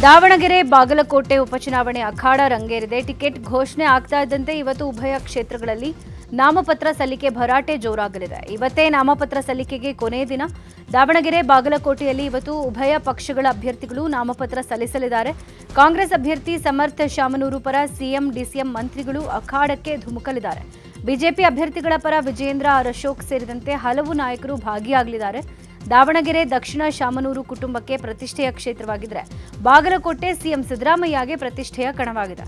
ದಾವಣಗೆರೆ ಬಾಗಲಕೋಟೆ ಉಪಚುನಾವಣೆ ಅಖಾಡ ರಂಗೇರಿದೆ. ಟಿಕೆಟ್ ಘೋಷಣೆ ಆಗ್ತಾ ಇದ್ದಂತೆ ಇವತ್ತು ಉಭಯ ಕ್ಷೇತ್ರಗಳಲ್ಲಿ ನಾಮಪತ್ರ ಸಲ್ಲಿಕೆ ಭರಾಟೆ ಜೋರಾಗಲಿದೆ. ಇವತ್ತೇ ನಾಮಪತ್ರ ಸಲ್ಲಿಕೆಗೆ ಕೊನೆಯ ದಿನ. ದಾವಣಗೆರೆ ಬಾಗಲಕೋಟೆಯಲ್ಲಿ ಇವತ್ತು ಉಭಯ ಪಕ್ಷಗಳ ಅಭ್ಯರ್ಥಿಗಳು ನಾಮಪತ್ರ ಸಲ್ಲಿಸಲಿದ್ದಾರೆ. ಕಾಂಗ್ರೆಸ್ ಅಭ್ಯರ್ಥಿ ಸಮರ್ಥ ಶಾಮನೂರು ಪರ ಸಿಎಂ ಡಿಸಿಎಂ ಮಂತ್ರಿಗಳು ಅಖಾಡಕ್ಕೆ ಧುಮುಕಲಿದ್ದಾರೆ. ಬಿಜೆಪಿ ಅಭ್ಯರ್ಥಿಗಳ ಪರ ವಿಜೇಂದ್ರ ಆರ್ ಅಶೋಕ್ ಸೇರಿದಂತೆ ಹಲವು ನಾಯಕರು ಭಾಗಿಯಾಗಲಿದ್ದಾರೆ. ದಾವಣಗೆರೆ ದಕ್ಷಿಣ ಶಾಮನೂರು ಕುಟುಂಬಕ್ಕೆ ಪ್ರತಿಷ್ಠೆಯ ಕ್ಷೇತ್ರವಾಗಿದ್ದರೆ ಬಾಗಲಕೋಟೆ ಸಿಎಂ ಸಿದ್ದರಾಮಯ್ಯಗೆ ಪ್ರತಿಷ್ಠೆಯ ಕಣವಾಗಿದೆ.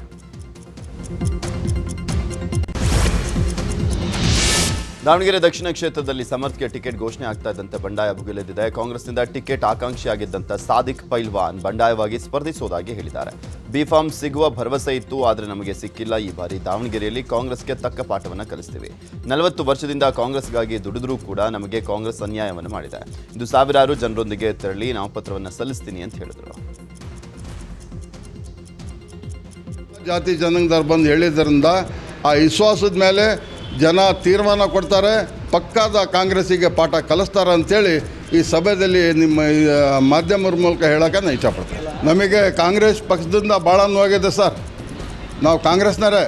ದಾವಣಗೆರೆ ದಕ್ಷಿಣ ಕ್ಷೇತ್ರದಲ್ಲಿ ಸಮರ್ಥ್ಗೆ ಟಿಕೆಟ್ ಘೋಷಣೆ ಆಗ್ತಾ ಇದ್ದಂತೆ ಬಂಡಾಯ ಭುಗಿಲೆದ್ದಿದೆ. ಕಾಂಗ್ರೆಸ್ನಿಂದ ಟಿಕೆಟ್ ಆಕಾಂಕ್ಷಿಯಾಗಿದ್ದಂಥ ಸಾದಿಕ್ ಪೈಲ್ವಾನ್ ಬಂಡಾಯವಾಗಿ ಸ್ಪರ್ಧಿಸುವುದಾಗಿ ಹೇಳಿದ್ದಾರೆ. ಬಿಫಾರ್ಮ್ ಸಿಗುವ ಭರವಸೆ ಇತ್ತು, ಆದರೆ ನಮಗೆ ಸಿಕ್ಕಿಲ್ಲ. ಈ ಬಾರಿ ದಾವಣಗೆರೆಯಲ್ಲಿ ಕಾಂಗ್ರೆಸ್ಗೆ ತಕ್ಕ ಪಾಠವನ್ನು ಕಲಿಸ್ತೀವಿ. 40 ವರ್ಷದಿಂದ ಕಾಂಗ್ರೆಸ್ಗಾಗಿ ದುಡಿದ್ರೂ ಕೂಡ ನಮಗೆ ಕಾಂಗ್ರೆಸ್ ಅನ್ಯಾಯವನ್ನು ಮಾಡಿದೆ. ಇದು ಸಾವಿರಾರು ಜನರೊಂದಿಗೆ ತೆರಳಿ ನಾಮಪತ್ರವನ್ನು ಸಲ್ಲಿಸ್ತೀನಿ ಅಂತ ಹೇಳಿದರು. ಜಾತಿ ಜನಾಂಗದವ್ರು ಬಂದು ಹೇಳಿದ್ರಿಂದ ಆ ವಿಶ್ವಾಸದ ಮೇಲೆ ಜನ ತೀರ್ಮಾನ ಕೊಡ್ತಾರೆ, ಪಕ್ಕಾದ ಕಾಂಗ್ರೆಸ್ಸಿಗೆ ಪಾಠ ಕಲಿಸ್ತಾರೆ ಅಂಥೇಳಿ ಈ ಸಭೆಯಲ್ಲಿ ನಿಮ್ಮ ಮಾಧ್ಯಮದ ಮೂಲಕ ಹೇಳೋಕೆ ನಾನು ಇಷ್ಟಪಡ್ತೇನೆ. ನಮಗೆ ಕಾಂಗ್ರೆಸ್ ಪಕ್ಷದಿಂದ ಭಾಳ ನೋವಾಗಿದೆ ಸರ್. ನಾವು ಕಾಂಗ್ರೆಸ್ನವರೇ,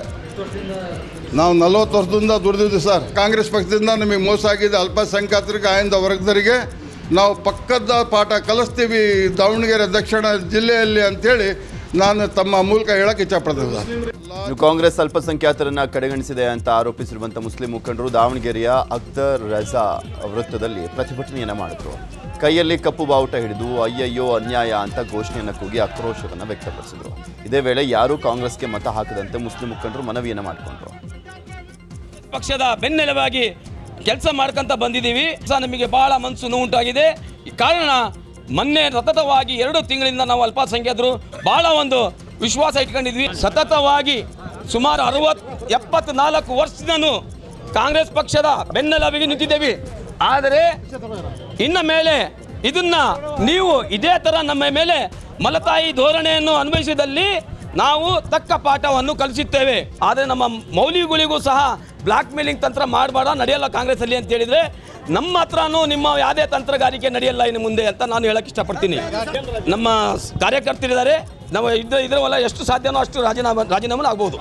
ನಾವು 40 ವರ್ಷದಿಂದ ದುಡಿದಿದ್ವಿ ಸರ್. ಕಾಂಗ್ರೆಸ್ ಪಕ್ಷದಿಂದ ನಮಗೆ ಮೋಸ ಆಗಿದೆ. ಅಲ್ಪಸಂಖ್ಯಾತರಿಗೆ, ಆಯ್ದ ವರ್ಗದವರಿಗೆ ನಾವು ಪಕ್ಕದ ಪಾಠ ಕಲಿಸ್ತೀವಿ ದಾವಣಗೆರೆ ದಕ್ಷಿಣ ಜಿಲ್ಲೆಯಲ್ಲಿ ಅಂಥೇಳಿ ನಾನು ತಮ್ಮ ಮೂಲಕ ಹೇಳಕ್ಕೆ ಇಷ್ಟಪಡ್ತೇನೆ ಸರ್. ಕಾಂಗ್ರೆಸ್ ಅಲ್ಪಸಂಖ್ಯಾತರನ್ನ ಕಡೆಗಣಿಸಿದೆ ಅಂತ ಆರೋಪಿಸಿರುವಂಥ ಮುಸ್ಲಿಂ ಮುಖಂಡರು ದಾವಣಗೆರೆಯ ಅಖ್ತರ್ ರಜಾ ವೃತ್ತದಲ್ಲಿ ಪ್ರತಿಭಟನೆಯನ್ನು ಮಾಡಿದ್ರು. ಕೈಯಲ್ಲಿ ಕಪ್ಪು ಬಾವುಟ ಹಿಡಿದು ಅಯ್ಯಯ್ಯೋ ಅನ್ಯಾಯ ಅಂತ ಘೋಷಣೆಯನ್ನು ಕೂಗಿ ಆಕ್ರೋಶವನ್ನು ವ್ಯಕ್ತಪಡಿಸಿದರು. ಇದೇ ವೇಳೆ ಯಾರೂ ಕಾಂಗ್ರೆಸ್ಗೆ ಮತ ಹಾಕದಂತೆ ಮುಸ್ಲಿಂ ಮುಖಂಡರು ಮನವಿಯನ್ನು ಮಾಡಿಕೊಂಡ್ರು. ಪಕ್ಷದ ಬೆನ್ನೆಲುಬಾಗಿ ಕೆಲಸ ಮಾಡ್ಕೊಂತ ಬಂದಿದ್ದೀವಿ. ನಮಗೆ ಬಹಳ ಮನಸ್ಸು ನೋವುಂಟಾಗಿದೆ. ಈ ಕಾರಣ ಮೊನ್ನೆ ಸತತವಾಗಿ 2 ತಿಂಗಳಿಂದ ನಾವು ಅಲ್ಪಸಂಖ್ಯಾತರು ಬಹಳ ಒಂದು ವಿಶ್ವಾಸ ಇಟ್ಕೊಂಡಿದ್ವಿ. ಸತತವಾಗಿ ಸುಮಾರು 60-74 ವರ್ಷದಿಂದನೂ ಕಾಂಗ್ರೆಸ್ ಪಕ್ಷದ ಬೆನ್ನೆಲುಬಿಗೆ ನಿಂತಿದ್ದೇವೆ. ಆದರೆ ಇನ್ನು ಮೇಲೆ ಇದನ್ನ ನೀವು ಇದೇ ಥರ ನಮ್ಮ ಮೇಲೆ ಮಲತಾಯಿ ಧೋರಣೆಯನ್ನು ಅನ್ವಯಿಸಿದಲ್ಲಿ ನಾವು ತಕ್ಕ ಪಾಠವನ್ನು ಕಲಿಸುತ್ತೇವೆ. ಆದರೆ ನಮ್ಮ ಮೌಲ್ಯಗಳಿಗೂ ಸಹ ಬ್ಲಾಕ್ ಮೇಲಿಂಗ್ ತಂತ್ರ ಮಾಡಬೇಡ, ನಡೆಯಲ್ಲ ಕಾಂಗ್ರೆಸ್ ಅಲ್ಲಿ ಅಂತ ಹೇಳಿದ್ರೆ ನಮ್ಮ ಹತ್ರನೂ ನಿಮ್ಮ ಯಾವುದೇ ತಂತ್ರಗಾರಿಕೆ ನಡೆಯಲ್ಲ ಇನ್ನು ಮುಂದೆ ಅಂತ ನಾನು ಹೇಳಕ್ಕೆ ಇಷ್ಟಪಡ್ತೀನಿ. ನಮ್ಮ ಕಾರ್ಯಕರ್ತರಿದ್ದಾರೆ, ನಾವು ಇದರವಲ್ಲ ಎಷ್ಟು ಸಾಧ್ಯನೋ ಅಷ್ಟು ರಾಜೀನಾಮೆ ಆಗ್ಬೋದು.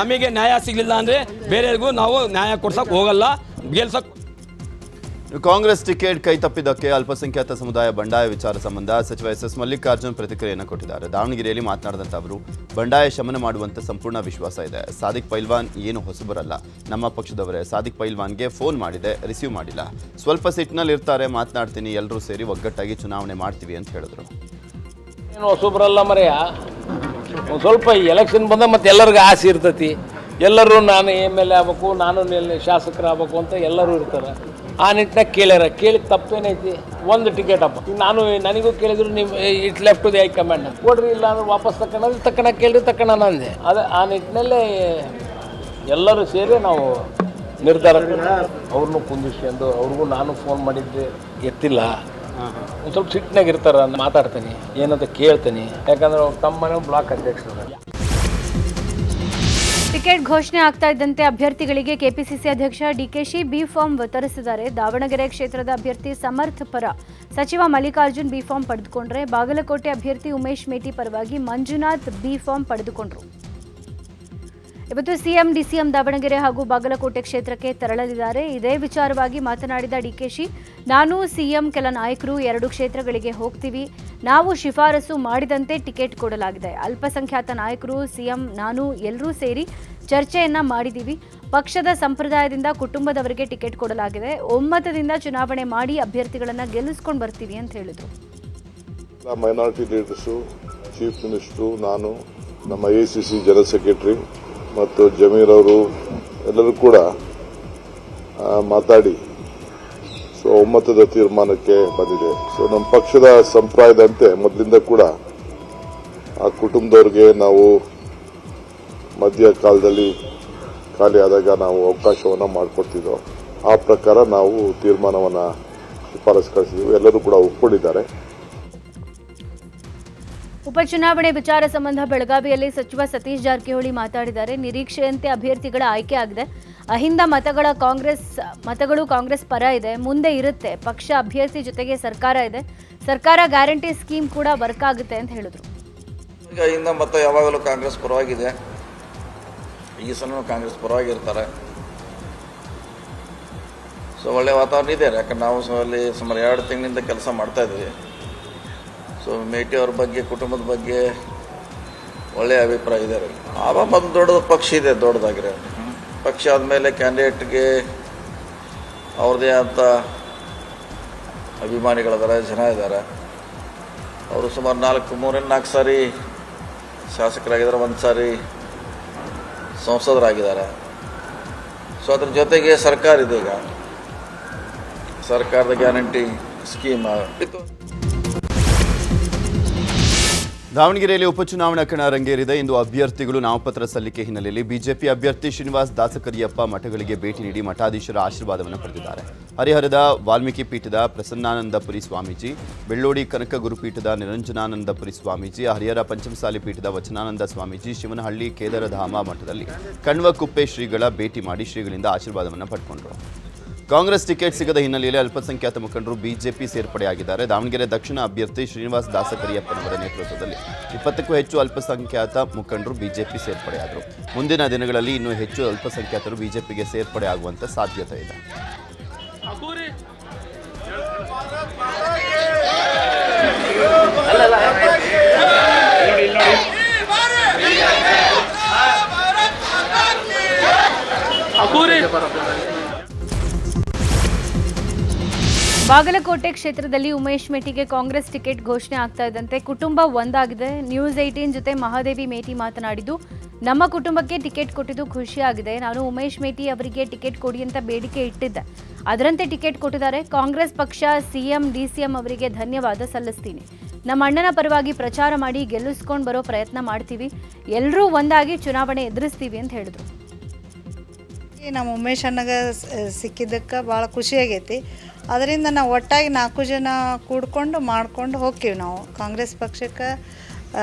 ನಮಗೆ ನ್ಯಾಯ ಸಿಗಲಿಲ್ಲ ಅಂದರೆ ಬೇರೆಯವರಿಗೂ ನಾವು ನ್ಯಾಯ ಕೊಡ್ಸಕ್ಕೆ ಹೋಗಲ್ಲ, ಗೆಲ್ಸಕ್ಕೆ. ಕಾಂಗ್ರೆಸ್ ಟಿಕೆಟ್ ಕೈ ತಪ್ಪಿದ್ದಕ್ಕೆ ಅಲ್ಪಸಂಖ್ಯಾತ ಸಮುದಾಯ ಬಂಡಾಯ ವಿಚಾರ ಸಂಬಂಧ ಸಚಿವ ಎಸ್ ಮಲ್ಲಿಕಾರ್ಜುನ್ ಪ್ರತಿಕ್ರಿಯೆಯನ್ನು ಕೊಟ್ಟಿದ್ದಾರೆ. ದಾವಣಗೆರೆಯಲ್ಲಿ ಮಾತನಾಡಿದಂಥ ಅವರು, ಬಂಡಾಯ ಶಮನ ಮಾಡುವಂಥ ಸಂಪೂರ್ಣ ವಿಶ್ವಾಸ ಇದೆ. ಸಾದಿಕ್ ಪೈಲ್ವಾನ್ ಏನು ಹೊಸಬರಲ್ಲ, ನಮ್ಮ ಪಕ್ಷದವರೇ. ಸಾದಿಕ್ ಪೈಲ್ವಾನ್ಗೆ ಫೋನ್ ಮಾಡಿದೆ, ರಿಸೀವ್ ಮಾಡಿಲ್ಲ. ಸ್ವಲ್ಪ ಸಿಟ್ನಲ್ಲಿ ಇರ್ತಾರೆ, ಮಾತನಾಡ್ತೀನಿ, ಎಲ್ಲರೂ ಸೇರಿ ಒಗ್ಗಟ್ಟಾಗಿ ಚುನಾವಣೆ ಮಾಡ್ತೀವಿ ಅಂತ ಹೇಳಿದ್ರು. ಏನು ಹೊಸಬರಲ್ಲ ಮರೆಯ, ಒಂದು ಸ್ವಲ್ಪ ಎಲೆಕ್ಷನ್ ಬಂದ ಮತ್ತೆ ಎಲ್ಲರಿಗೂ ಆಸೆ ಇರ್ತೈತಿ. ಎಲ್ಲರೂ ನಾನು MLA ಆಗ್ಬೇಕು, ನಾನು ಶಾಸಕರಾಗಬೇಕು ಅಂತ ಎಲ್ಲರೂ ಇರ್ತಾರೆ. ಆ ನಿಟ್ಟಿನಾಗ ಕೇಳಿ ತಪ್ಪೇನೈತಿ? ಒಂದು ಟಿಕೆಟ್ ಅಪ್ಪ. ನಾನು ನನಗೂ ಕೇಳಿದ್ರು, ನೀವು it left to the high command ಕೊಡ್ರಿ, ಇಲ್ಲ ಅಂದ್ರೆ ವಾಪಸ್ ತಕ್ಕಣ ಕೇಳಿದ್ರೆ ತಕ್ಕಣ ಅಂದೆ. ಅದು ಆ ನಿಟ್ಟಿನಲ್ಲೇ ಎಲ್ಲರೂ ಸೇರಿ ನಾವು ನಿರ್ಧಾರ ಅವ್ರನ್ನೂ ಕುಂದಿಸ್ಕೊಂಡು, ಅವ್ರಿಗೂ ನಾನು ಫೋನ್ ಮಾಡಿದ್ದೆ ಎತ್ತಿಲ್ಲ. ಒಂದು ಸ್ವಲ್ಪ ಸಿಟ್ಟಿನಾಗ ಇರ್ತಾರೆ, ಮಾತಾಡ್ತೀನಿ, ಏನಂತ ಕೇಳ್ತೀನಿ. ಯಾಕಂದ್ರೆ ಅವ್ರು ತಮ್ಮ ಮನೆ ಬ್ಲಾಕ್ ಅಧ್ಯಕ್ಷರು. ಟಿಕೆಟ್ ಘೋಷಣೆ ಆಗ್ತಾ ಇದ್ದಂತೆ ಅಭ್ಯರ್ಥಿಗಳಿಗೆ ಕೆಪಿಸಿಸಿ ಅಧ್ಯಕ್ಷ ಡಿಕೆಶಿ ಬಿ ಫಾರ್ಮ್ ವಿತರಿಸಿದ್ದಾರೆ. ದಾವಣಗೆರೆ ಕ್ಷೇತ್ರದ ಅಭ್ಯರ್ಥಿ ಸಮರ್ಥ ಪರ ಸಚಿವ ಮಲ್ಲಿಕಾರ್ಜುನ್ ಬಿ ಫಾರ್ಮ್ ಪಡೆದುಕೊಂಡ್ರೆ, ಬಾಗಲಕೋಟೆ ಅಭ್ಯರ್ಥಿ ಉಮೇಶ್ ಮೇಟಿ ಪರವಾಗಿ ಮಂಜುನಾಥ್ ಬಿ ಫಾರ್ಮ್ ಪಡೆದುಕೊಂಡರು. ಇವತ್ತು ಸಿಎಂ ಡಿಸಿಎಂ ದಾವಣಗೆರೆ ಹಾಗೂ ಬಾಗಲಕೋಟೆ ಕ್ಷೇತ್ರಕ್ಕೆ ತೆರಳಲಿದ್ದಾರೆ. ಇದೇ ವಿಚಾರವಾಗಿ ಮಾತನಾಡಿದ ಡಿಕೆಶಿ, ನಾನು ಸಿಎಂ ಕೆಲ ನಾಯಕರು 2 ಕ್ಷೇತ್ರಗಳಿಗೆ ಹೋಗ್ತೀವಿ. ನಾವು ಶಿಫಾರಸು ಮಾಡಿದಂತೆ ಟಿಕೆಟ್ ಕೊಡಲಾಗಿದೆ. ಅಲ್ಪಸಂಖ್ಯಾತ ನಾಯಕರು, ಸಿಎಂ, ನಾನು ಎಲ್ಲರೂ ಸೇರಿ ಚರ್ಚೆಯನ್ನ ಮಾಡಿದ್ದೀವಿ. ಪಕ್ಷದ ಸಂಪ್ರದಾಯದಿಂದ ಕುಟುಂಬದವರಿಗೆ ಟಿಕೆಟ್ ಕೊಡಲಾಗಿದೆ. ಒಮ್ಮತದಿಂದ ಚುನಾವಣೆ ಮಾಡಿ ಅಭ್ಯರ್ಥಿಗಳನ್ನ ಗೆಲ್ಲಿಸ್ಕೊಂಡು ಬರ್ತೀವಿ ಅಂತ ಹೇಳಿದರು. ಮೈನಾರಿಟಿ ಲೀಡರ್ಸು, ಚೀಫ್ ಮಿನಿಸ್ಟರು, ನಾನು, ನಮ್ಮ ACC ಜನರಲ್ ಸೆಕ್ರೆಟರಿ ಮತ್ತು ಜಮೀರ್ ಅವರು ಎಲ್ಲರೂ ಕೂಡ ಮಾತಾಡಿ ಒಮ್ಮತದ ತೀರ್ಮಾನಕ್ಕೆ ಬಂದಿದೆ. ನಮ್ಮ ಪಕ್ಷದ ಸಂಪ್ರದಾಯದಂತೆ ಮೊದಲಿಂದ ಕೂಡ ಆ ಕುಟುಂಬದವ್ರಿಗೆ ನಾವು ಮಧ್ಯ ಕಾಲದಲ್ಲಿ ಖಾಲಿ ಆದಾಗ ನಾವು ಅವಕಾಶವನ್ನು ಮಾಡಿಕೊಡ್ತಿದ್ದೋ, ಆ ಪ್ರಕಾರ ನಾವು ತೀರ್ಮಾನವನ್ನು ಶಿಫಾರಸು ಕಳಿಸಿದ್ದೀವಿ. ಎಲ್ಲರೂ ಕೂಡ ಒಪ್ಪಿಕೊಂಡಿದ್ದಾರೆ. ಉಪಚುನಾವಣೆ ವಿಚಾರ ಸಂಬಂಧ ಬೆಳಗಾವಿಯಲ್ಲಿ ಸಚಿವ ಸತೀಶ್ ಜಾರಕಿಹೊಳಿ ಮಾತಾಡಿದ್ದಾರೆ. ನಿರೀಕ್ಷೆಯಂತೆ ಅಭ್ಯರ್ಥಿಗಳ ಆಯ್ಕೆ ಆಗಿದೆ. ಅಹಿಂದ ಮತಗಳು ಕಾಂಗ್ರೆಸ್ ಪರ ಇದೆ, ಮುಂದೆ ಇರುತ್ತೆ. ಪಕ್ಷ ಅಭ್ಯರ್ಥಿ ಜೊತೆಗೆ ಸರ್ಕಾರ ಇದೆ. ಸರ್ಕಾರ ಗ್ಯಾರಂಟಿ ಸ್ಕೀಮ್ ಕೂಡ ವರ್ಕ್ ಆಗುತ್ತೆ ಅಂತ ಹೇಳಿದ್ರು. ಈಗ ಇಂದ ಮತ್ತೆ ಯಾವಾಗಲೂ ಕಾಂಗ್ರೆಸ್ ಪರವಾಗಿದೆ, ಈ ಸಲ ಕಾಂಗ್ರೆಸ್ ಪರವಾಗಿರ್ತಾರೆ. ಸೊ ಒಳ್ಳೆಯ ವಾತಾವರಣ ಇದೆ, ಯಾಕಂದ್ರೆ ನಾವು ಅಲ್ಲಿ ಸುಮಾರು 2 ತಿಂಗಳಿಂದ ಕೆಲಸ ಮಾಡ್ತಾಯಿದ್ದೀವಿ. ಸೊ ಮೇಟಿ ಅವ್ರ ಬಗ್ಗೆ, ಕುಟುಂಬದ ಬಗ್ಗೆ ಒಳ್ಳೆಯ ಅಭಿಪ್ರಾಯ ಇದೆ. ಆವಾಗ ಒಂದು ದೊಡ್ಡ ಪಕ್ಷ ಇದೆ, ದೊಡ್ಡದಾಗಿರೋ ಪಕ್ಷ ಆದಮೇಲೆ ಕ್ಯಾಂಡಿಡೇಟ್ಗೆ ಅವ್ರದ್ದೇ ಆದ ಅಭಿಮಾನಿಗಳಿದ್ದಾರೆ, ಜನ ಇದ್ದಾರೆ. ಅವರು ಸುಮಾರು 3-4 ಸಾರಿ ಶಾಸಕರಾಗಿದ್ದಾರೆ, 1 ಸಾರಿ ಸಂಸದರಾಗಿದ್ದಾರೆ. ಸೊ ಅದ್ರ ಜೊತೆಗೆ ಸರ್ಕಾರ ಇದೆ, ಈಗ ಸರ್ಕಾರದ ಗ್ಯಾರಂಟಿ ಸ್ಕೀಮ್ ಇತ್ತು. ದಾವಣಗೆರೆಯಲ್ಲಿ ಉಪಚುನಾವಣಾ ಕಣ ರಂಗೇರಿದೆ. ಇಂದು ಅಭ್ಯರ್ಥಿಗಳು ನಾಮಪತ್ರ ಸಲ್ಲಿಕೆ ಹಿನ್ನೆಲೆಯಲ್ಲಿ ಬಿಜೆಪಿ ಅಭ್ಯರ್ಥಿ ಶ್ರೀನಿವಾಸ್ ದಾಸಕರಿಯಪ್ಪ ಮಠಗಳಿಗೆ ಭೇಟಿ ನೀಡಿ ಮಠಾಧೀಶರ ಆಶೀರ್ವಾದವನ್ನು ಪಡೆದಿದ್ದಾರೆ. ಹರಿಹರದ ವಾಲ್ಮೀಕಿ ಪೀಠದ ಪ್ರಸನ್ನಾನಂದಪುರಿ ಸ್ವಾಮೀಜಿ, ಬೆಳ್ಳೋಡಿ ಕನಕ ಗುರುಪೀಠದ ನಿರಂಜನಾನಂದಪುರಿ ಸ್ವಾಮೀಜಿ, ಹರಿಹರ ಪಂಚಮಸಾಲಿ ಪೀಠದ ವಚನಾನಂದ ಸ್ವಾಮೀಜಿ, ಶಿವನಹಳ್ಳಿ ಕೇದಾರಧಾಮ ಮಠದಲ್ಲಿ ಕಣ್ವಕುಪ್ಪೆ ಶ್ರೀಗಳ ಭೇಟಿ ಮಾಡಿ ಶ್ರೀಗಳಿಂದ ಆಶೀರ್ವಾದವನ್ನು ಪಡೆದುಕೊಂಡರು. ಕಾಂಗ್ರೆಸ್ ಟಿಕೆಟ್ ಸಿಗದ ಹಿನ್ನೆಲೆಯಲ್ಲಿ ಅಲ್ಪಸಂಖ್ಯಾತ ಮುಖಂಡರು ಬಿಜೆಪಿ ಸೇರ್ಪಡೆಯಾಗಿದ್ದಾರೆ. ದಾವಣಗೆರೆ ದಕ್ಷಿಣ ಅಭ್ಯರ್ಥಿ ಶ್ರೀನಿವಾಸ್ ದಾಸಕರಿಯಪ್ಪನವರ ನೇತೃತ್ವದಲ್ಲಿ 20ಕ್ಕೂ ಹೆಚ್ಚು ಅಲ್ಪಸಂಖ್ಯಾತ ಮುಖಂಡರು ಬಿಜೆಪಿ ಸೇರ್ಪಡೆಯಾದರು. ಮುಂದಿನ ದಿನಗಳಲ್ಲಿ ಇನ್ನೂ ಹೆಚ್ಚು ಅಲ್ಪಸಂಖ್ಯಾತರು ಬಿಜೆಪಿಗೆ ಸೇರ್ಪಡೆಯಾಗುವಂತ ಸಾಧ್ಯತೆ ಇದೆ. ಬಾಗಲಕೋಟೆ ಕ್ಷೇತ್ರದಲ್ಲಿ ಉಮೇಶ್ ಮೇಟಿಗೆ ಕಾಂಗ್ರೆಸ್ ಟಿಕೆಟ್ ಘೋಷಣೆ ಆಗ್ತಾ ಇದ್ದಂತೆ ಕುಟುಂಬ ಒಂದಾಗಿದೆ. ನ್ಯೂಸ್ 18 ಜೊತೆ ಮಹಾದೇವಿ ಮೇಟಿ ಮಾತನಾಡಿದ್ದು, ನಮ್ಮ ಕುಟುಂಬಕ್ಕೆ ಟಿಕೆಟ್ ಕೊಟ್ಟಿದ್ದು ಖುಷಿಯಾಗಿದೆ. ನಾನು ಉಮೇಶ್ ಮೇಟಿ ಅವರಿಗೆ ಟಿಕೆಟ್ ಕೊಡಿ ಅಂತ ಬೇಡಿಕೆ ಇಟ್ಟಿದ್ದೆ, ಅದರಂತೆ ಟಿಕೆಟ್ ಕೊಟ್ಟಿದ್ದಾರೆ. ಕಾಂಗ್ರೆಸ್ ಪಕ್ಷ ಸಿಎಂ ಡಿಸಿಎಂ ಅವರಿಗೆ ಧನ್ಯವಾದ ಸಲ್ಲಿಸ್ತೀನಿ. ನಮ್ಮ ಅಣ್ಣನ ಪರವಾಗಿ ಪ್ರಚಾರ ಮಾಡಿ ಗೆಲ್ಲಿಸ್ಕೊಂಡು ಬರೋ ಪ್ರಯತ್ನ ಮಾಡ್ತೀವಿ. ಎಲ್ಲರೂ ಒಂದಾಗಿ ಚುನಾವಣೆ ಎದುರಿಸ್ತೀವಿ ಅಂತ ಹೇಳಿದ್ರು. ನಮ್ಮ ಉಮೇಶ್ ಅಣ್ಣಗೆ ಸಿಕ್ಕಿದ್ದಕ್ಕೆ ಭಾಳ ಖುಷಿಯಾಗೈತಿ. ಅದರಿಂದ ನಾವು ಒಟ್ಟಾಗಿ 4 ಜನ ಕೂಡ್ಕೊಂಡು ಮಾಡ್ಕೊಂಡು ಹೋಗ್ತೀವಿ. ನಾವು ಕಾಂಗ್ರೆಸ್ ಪಕ್ಷಕ್ಕೆ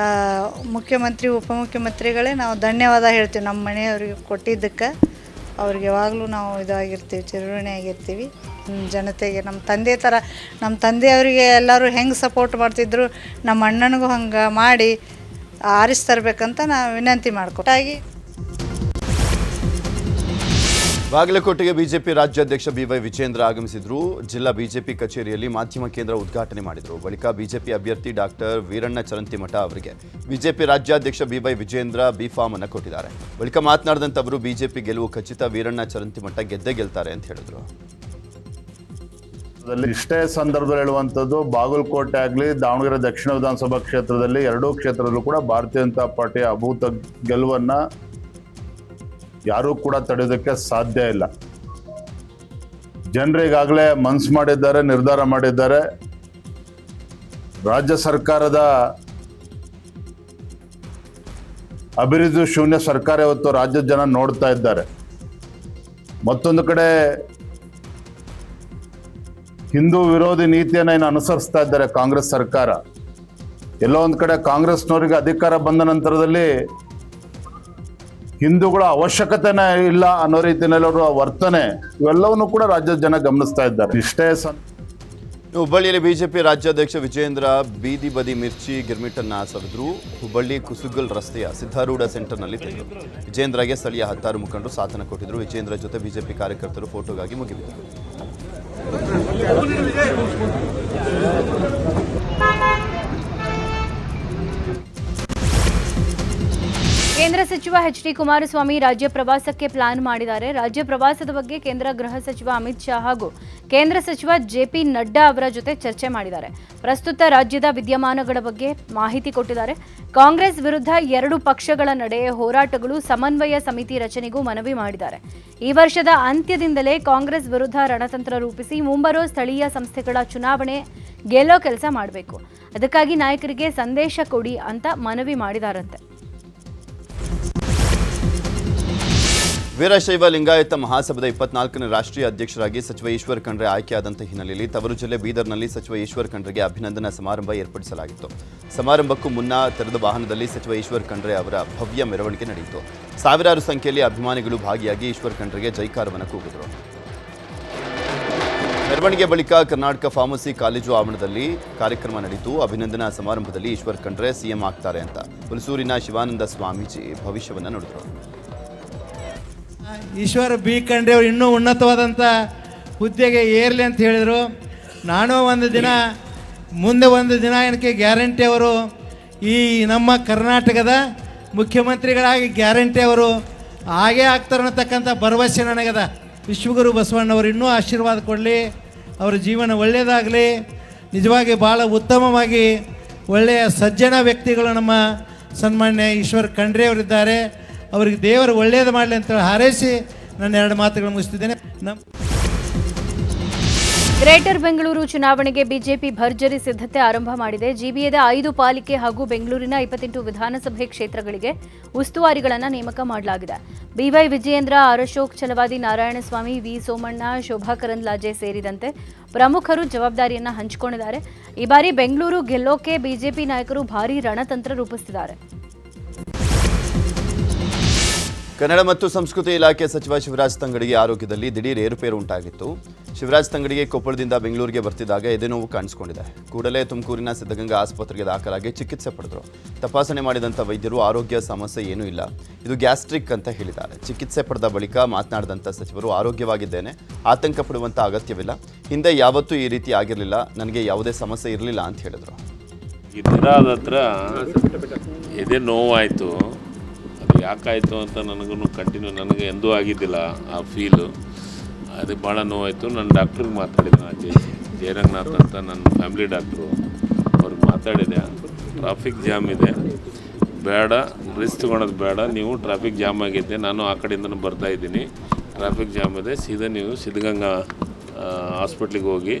ಮುಖ್ಯಮಂತ್ರಿ ಉಪಮುಖ್ಯಮಂತ್ರಿಗಳೇ ನಾವು ಧನ್ಯವಾದ ಹೇಳ್ತೀವಿ. ನಮ್ಮ ಮನೆಯವ್ರಿಗೆ ಕೊಟ್ಟಿದ್ದಕ್ಕೆ ಅವ್ರಿಗೆ ಯಾವಾಗಲೂ ನಾವು ಇದಾಗಿರ್ತೀವಿ, ಚಿರಋಣಿ ಆಗಿರ್ತೀವಿ ಜನತೆಗೆ. ನಮ್ಮ ತಂದೆ ಥರ, ನಮ್ಮ ತಂದೆಯವರಿಗೆ ಎಲ್ಲರೂ ಹೆಂಗೆ ಸಪೋರ್ಟ್ ಮಾಡ್ತಿದ್ರು, ನಮ್ಮ ಅಣ್ಣನಿಗೂ ಹಂಗೆ ಮಾಡಿ ಆರಿಸ್ತರ್ಬೇಕಂತ ನಾವು ವಿನಂತಿ ಮಾಡ್ಕೊಟ್ಟಾಗಿ. ಬಾಗಲಕೋಟೆಗೆ ಬಿಜೆಪಿ ರಾಜ್ಯಾಧ್ಯಕ್ಷ ಬಿವೈ ವಿಜೇಂದ್ರ ಆಗಮಿಸಿದ್ರು. ಜಿಲ್ಲಾ ಬಿಜೆಪಿ ಕಚೇರಿಯಲ್ಲಿ ಮಾಧ್ಯಮ ಕೇಂದ್ರ ಉದ್ಘಾಟನೆ ಮಾಡಿದರು. ಬಳಿಕ ಬಿಜೆಪಿ ಅಭ್ಯರ್ಥಿ ಡಾಕ್ಟರ್ ವೀರಣ್ಣ ಚರಂತಿಮಠ ಅವರಿಗೆ ಬಿಜೆಪಿ ರಾಜ್ಯಾಧ್ಯಕ್ಷ ಬಿವೈ ವಿಜೇಂದ್ರ ಬಿ ಫಾರ್ಮ್ ಅನ್ನು ಕೊಟ್ಟಿದ್ದಾರೆ. ಬಳಿಕ ಮಾತನಾಡಿದಂಥ ಅವರು ಬಿಜೆಪಿ ಗೆಲುವು ಖಚಿತ, ವೀರಣ್ಣ ಚರಂತಿಮಠ ಗೆದ್ದೇ ಗೆಲ್ತಾರೆ ಅಂತ ಹೇಳಿದ್ರು. ಇಷ್ಟೇ ಸಂದರ್ಭದಲ್ಲಿ ಹೇಳುವಂಥದ್ದು, ಬಾಗಲಕೋಟೆ ಆಗಲಿ ದಾವಣಗೆರೆ ದಕ್ಷಿಣ ವಿಧಾನಸಭಾ ಕ್ಷೇತ್ರದಲ್ಲಿ 2 ಕ್ಷೇತ್ರದಲ್ಲೂ ಕೂಡ ಭಾರತೀಯ ಜನತಾ ಪಾರ್ಟಿಯ ಅಭೂತ ಗೆಲುವನ್ನು ಯಾರೂ ಕೂಡ ತಡೆಯೋದಕ್ಕೆ ಸಾಧ್ಯ ಇಲ್ಲ. ಜನರಿಗಾಗಲೇ ಮನಸ್ಸು ಮಾಡಿದ್ದಾರೆ, ನಿರ್ಧಾರ ಮಾಡಿದ್ದಾರೆ. ರಾಜ್ಯ ಸರ್ಕಾರದ ಅಭಿವೃದ್ಧಿ ಶೂನ್ಯ ಸರ್ಕಾರ ಇವತ್ತು ರಾಜ್ಯದ ಜನ ನೋಡ್ತಾ ಇದ್ದಾರೆ. ಮತ್ತೊಂದು ಕಡೆ ಹಿಂದೂ ವಿರೋಧಿ ನೀತಿಯನ್ನು ಏನು ಅನುಸರಿಸ್ತಾ ಇದ್ದಾರೆ ಕಾಂಗ್ರೆಸ್ ಸರ್ಕಾರ. ಎಲ್ಲೋ ಒಂದು ಕಡೆ ಕಾಂಗ್ರೆಸ್ನವರಿಗೆ ಅಧಿಕಾರ ಬಂದ ನಂತರದಲ್ಲಿ ಹಿಂದೂಗಳ ಅವಶ್ಯಕತೆನೇ ಇಲ್ಲ ಅನ್ನೋ ರೀತಿಯಲ್ಲಿ ಅವರ ವರ್ತನೆ, ಇವೆಲ್ಲವನ್ನೂ ಕೂಡ ರಾಜ್ಯದ ಜನ ಗಮನಿಸ್ತಾ ಇದ್ದಾರೆ. ಇಷ್ಟೇ ಹುಬ್ಬಳ್ಳಿಯಲ್ಲಿ ಬಿಜೆಪಿ ರಾಜ್ಯಾಧ್ಯಕ್ಷ ವಿಜೇಂದ್ರ ಬೀದಿ ಬದಿ ಮಿರ್ಚಿ ಗಿರ್ಮಿಟನ್ನ ಸವಿದ್ರು. ಹುಬ್ಬಳ್ಳಿ ಕುಸುಗಲ್ ರಸ್ತೆಯ ಸಿದ್ಧಾರೂಢ ಸೆಂಟರ್ನಲ್ಲಿ ತೆಗೆದರು. ವಿಜೇಂದ್ರಗೆ ಸ್ಥಳೀಯ 10 ಮುಖಂಡರು ಸಾಥನ ಕೊಟ್ಟಿದ್ದರು. ವಿಜೇಂದ್ರ ಜೊತೆ ಬಿಜೆಪಿ ಕಾರ್ಯಕರ್ತರು ಫೋಟೋಗಾಗಿ ಮುಗಿಬಿದ್ದರು. ಕೇಂದ್ರ ಸಚಿವ ಎಚ್.ಡಿ. ಕುಮಾರಸ್ವಾಮಿ ರಾಜ್ಯ ಪ್ರವಾಸಕ್ಕೆ ಪ್ಲಾನ್ ಮಾಡಿದ್ದಾರೆ. ರಾಜ್ಯ ಪ್ರವಾಸದ ಬಗ್ಗೆ ಕೇಂದ್ರ ಗೃಹ ಸಚಿವ ಅಮಿತ್ ಶಾ ಹಾಗೂ ಕೇಂದ್ರ ಸಚಿವ ಜೆ.ಪಿ. ನಡ್ಡಾ ಅವರ ಜೊತೆ ಚರ್ಚೆ ಮಾಡಿದ್ದಾರೆ. ಪ್ರಸ್ತುತ ರಾಜ್ಯದ ವಿದ್ಯಮಾನಗಳ ಬಗ್ಗೆ ಮಾಹಿತಿ ಕೊಟ್ಟಿದ್ದಾರೆ. ಕಾಂಗ್ರೆಸ್ ವಿರುದ್ಧ 2 ಪಕ್ಷಗಳ ನಡುವೆ ಹೋರಾಟಗಳು, ಸಮನ್ವಯ ಸಮಿತಿ ರಚನೆಗೂ ಮನವಿ ಮಾಡಿದ್ದಾರೆ. ಈ ವರ್ಷದ ಅಂತ್ಯದಿಂದಲೇ ಕಾಂಗ್ರೆಸ್ ವಿರುದ್ಧ ರಣತಂತ್ರ ರೂಪಿಸಿ ಮುಂಬರೋ ಸ್ಥಳೀಯ ಸಂಸ್ಥೆಗಳ ಚುನಾವಣೆ ಗೆಲ್ಲೋ ಕೆಲಸ ಮಾಡಬೇಕು. ಅದಕ್ಕಾಗಿ ನಾಯಕರಿಗೆ ಸಂದೇಶ ಕೊಡಿ ಅಂತ ಮನವಿ ಮಾಡಿದಾರಂತೆ. ವೀರಶೈವ ಲಿಂಗಾಯತ ಮಹಾಸಭಾದ 24ನೇ ರಾಷ್ಟ್ರೀಯ ಅಧ್ಯಕ್ಷರಾಗಿ ಸಚಿವ ಈಶ್ವರ್ ಖಂಡ್ರೆ ಆಯ್ಕೆಯಾದಂಥ ಹಿನ್ನೆಲೆಯಲ್ಲಿ ತವರು ಜಿಲ್ಲೆ ಬೀದರ್ನಲ್ಲಿ ಸಚಿವ ಈಶ್ವರ್ ಖಂಡ್ರೆಗೆ ಅಭಿನಂದನಾ ಸಮಾರಂಭ ಏರ್ಪಡಿಸಲಾಗಿತ್ತು. ಸಮಾರಂಭಕ್ಕೂ ಮುನ್ನ ತೆರೆದ ವಾಹನದಲ್ಲಿ ಸಚಿವ ಈಶ್ವರ್ ಖಂಡ್ರೆ ಅವರ ಭವ್ಯ ಮೆರವಣಿಗೆ ನಡೆಯಿತು. ಸಾವಿರಾರು ಸಂಖ್ಯೆಯಲ್ಲಿ ಅಭಿಮಾನಿಗಳು ಭಾಗಿಯಾಗಿ ಈಶ್ವರ್ ಖಂಡ್ರೆಗೆ ಜೈಕಾರವನ್ನು ಕೂಗಿದರು. ಮೆರವಣಿಗೆ ಬಳಿಕ ಕರ್ನಾಟಕ ಫಾರ್ಮಸಿ ಕಾಲೇಜು ಆವರಣದಲ್ಲಿ ಕಾರ್ಯಕ್ರಮ ನಡೆಯಿತು. ಅಭಿನಂದನಾ ಸಮಾರಂಭದಲ್ಲಿ ಈಶ್ವರ್ ಖಂಡ್ರೆ ಸಿಎಂ ಆಗ್ತಾರೆ ಅಂತ ಹುಲಸೂರಿನ ಶಿವಾನಂದ ಸ್ವಾಮೀಜಿ ಭವಿಷ್ಯವನ್ನು ನುಡಿದರು. ಈಶ್ವರ್ ಬಿ ಖಂಡ್ರೆ ಅವರು ಇನ್ನೂ ಉನ್ನತವಾದಂಥ ಹುದ್ದೆಗೆ ಏರಲಿ ಅಂತ ಹೇಳಿದರು. ನಾನು ಮುಂದೆ ಒಂದು ದಿನ ಏನಕ್ಕೆ ಗ್ಯಾರಂಟಿ ಅವರು ಈ ನಮ್ಮ ಕರ್ನಾಟಕದ ಮುಖ್ಯಮಂತ್ರಿಗಳಾಗಿ ಗ್ಯಾರಂಟಿ ಅವರು ಹಾಗೇ ಆಗ್ತಾರೆ ಅನ್ನತಕ್ಕಂಥ ಭರವಸೆ ನನಗದ. ವಿಶ್ವಗುರು ಬಸವಣ್ಣವರು ಇನ್ನೂ ಆಶೀರ್ವಾದ ಕೊಡಲಿ, ಅವರ ಜೀವನ ಒಳ್ಳೆಯದಾಗಲಿ. ನಿಜವಾಗಿ ಭಾಳ ಉತ್ತಮವಾಗಿ ಒಳ್ಳೆಯ ಸಜ್ಜನ ವ್ಯಕ್ತಿಗಳು ನಮ್ಮ ಸನ್ಮಾನ್ಯ ಈಶ್ವರ್ ಖಂಡ್ರೆ ಅವರಿದ್ದಾರೆ. ಅವರಿಗೆ ದೇವರು ಒಳ್ಳೆಯದು ಮಾಡಲಿ ಅಂತ ಹಾರೈಸಿ ನನ್ನ 2 ಮಾತುಗಳು ಮುಗಿಸ್ತಿದ್ದೇನೆ. ಗ್ರೇಟರ್ ಬೆಂಗಳೂರು ಚುನಾವಣೆಗೆ ಬಿಜೆಪಿ ಭರ್ಜರಿ ಸಿದ್ಧತೆ ಆರಂಭ ಮಾಡಿದೆ. ಜಿಬಿಎದ 5 ಪಾಲಿಕೆ ಹಾಗೂ ಬೆಂಗಳೂರಿನ 28 ವಿಧಾನಸಭೆ ಕ್ಷೇತ್ರಗಳಿಗೆ ಉಸ್ತುವಾರಿಗಳನ್ನು ನೇಮಕ ಮಾಡಲಾಗಿದೆ. ಬಿವೈ ವಿಜಯೇಂದ್ರ, ಆರ್ ಅಶೋಕ್, ಛಲವಾದಿ ನಾರಾಯಣಸ್ವಾಮಿ, ವಿ ಸೋಮಣ್ಣ, ಶೋಭಾ ಕರಂದ್ಲಾಜೆ ಸೇರಿದಂತೆ ಪ್ರಮುಖರು ಜವಾಬ್ದಾರಿಯನ್ನು ಹಂಚಿಕೊಂಡಿದ್ದಾರೆ. ಈ ಬಾರಿ ಬೆಂಗಳೂರು ಗೆಲ್ಲೋಕೆ ಬಿಜೆಪಿ ನಾಯಕರು ಭಾರೀ ರಣತಂತ್ರ ರೂಪಿಸುತ್ತಿದ್ದಾರೆ. ಕನ್ನಡ ಮತ್ತು ಸಂಸ್ಕೃತಿ ಇಲಾಖೆ ಸಚಿವ ಶಿವರಾಜ್ ತಂಗಡಿಗೆ ಆರೋಗ್ಯದಲ್ಲಿ ದಿಢೀರ್ ಏರುಪೇರು ಉಂಟಾಗಿತ್ತು. ಶಿವರಾಜ್ ತಂಗಡಿಗೆ ಕೊಪ್ಪಳದಿಂದ ಬೆಂಗಳೂರಿಗೆ ಬರ್ತಿದ್ದಾಗ ಎದೆನೋವು ಕಾಣಿಸಿಕೊಂಡಿದೆ. ಕೂಡಲೇ ತುಮಕೂರಿನ ಸಿದ್ಧಗಂಗಾ ಆಸ್ಪತ್ರೆಗೆ ದಾಖಲಾಗಿ ಚಿಕಿತ್ಸೆ ಪಡೆದರು. ತಪಾಸಣೆ ಮಾಡಿದಂಥ ವೈದ್ಯರು ಆರೋಗ್ಯ ಸಮಸ್ಯೆ ಏನೂ ಇಲ್ಲ, ಇದು ಗ್ಯಾಸ್ಟ್ರಿಕ್ ಅಂತ ಹೇಳಿದ್ದಾರೆ. ಚಿಕಿತ್ಸೆ ಪಡೆದ ಬಳಿಕ ಮಾತನಾಡಿದಂಥ ಸಚಿವರು ಆರೋಗ್ಯವಾಗಿದ್ದೇನೆ, ಆತಂಕ ಪಡುವಂಥ ಅಗತ್ಯವಿಲ್ಲ, ಹಿಂದೆ ಯಾವತ್ತೂ ಈ ರೀತಿ ಆಗಿರಲಿಲ್ಲ, ನನಗೆ ಯಾವುದೇ ಸಮಸ್ಯೆ ಇರಲಿಲ್ಲ ಅಂತ ಹೇಳಿದರು. ಈ ದಿನದ ಹತ್ರ ಎದೆ ನೋವಾಯಿತು. ಅದು ಯಾಕಾಯಿತು ಅಂತ ನನಗೆ ಎಂದೂ ಆಗಿದ್ದಿಲ್ಲ ಆ ಫೀಲು. ಅದಕ್ಕೆ ಭಾಳ ನೋವಾಯಿತು. ನಾನು ಡಾಕ್ಟ್ರಿಗೆ ಮಾತಾಡಿದೆ, ಜಯರಂಗನಾಥ್ ಅಂತ ನನ್ನ ಫ್ಯಾಮಿಲಿ ಡಾಕ್ಟ್ರು, ಅವ್ರಿಗೆ ಮಾತಾಡಿದೆ. ಟ್ರಾಫಿಕ್ ಜಾಮ್ ಇದೆ, ಬೇಡ ರಿಸ್ಕ್ ತೊಗೊಳೋದು ಬೇಡ, ನೀವು ಟ್ರಾಫಿಕ್ ಜಾಮ್ ಆಗಿದೆ, ನಾನು ಆ ಕಡೆಯಿಂದನೂ ಬರ್ತಾಯಿದ್ದೀನಿ, ಟ್ರಾಫಿಕ್ ಜಾಮ್ ಇದೆ, ಸೀದಾ ನೀವು ಸಿದ್ಧಗಂಗಾ ಹಾಸ್ಪಿಟ್ಲಿಗೆ ಹೋಗಿ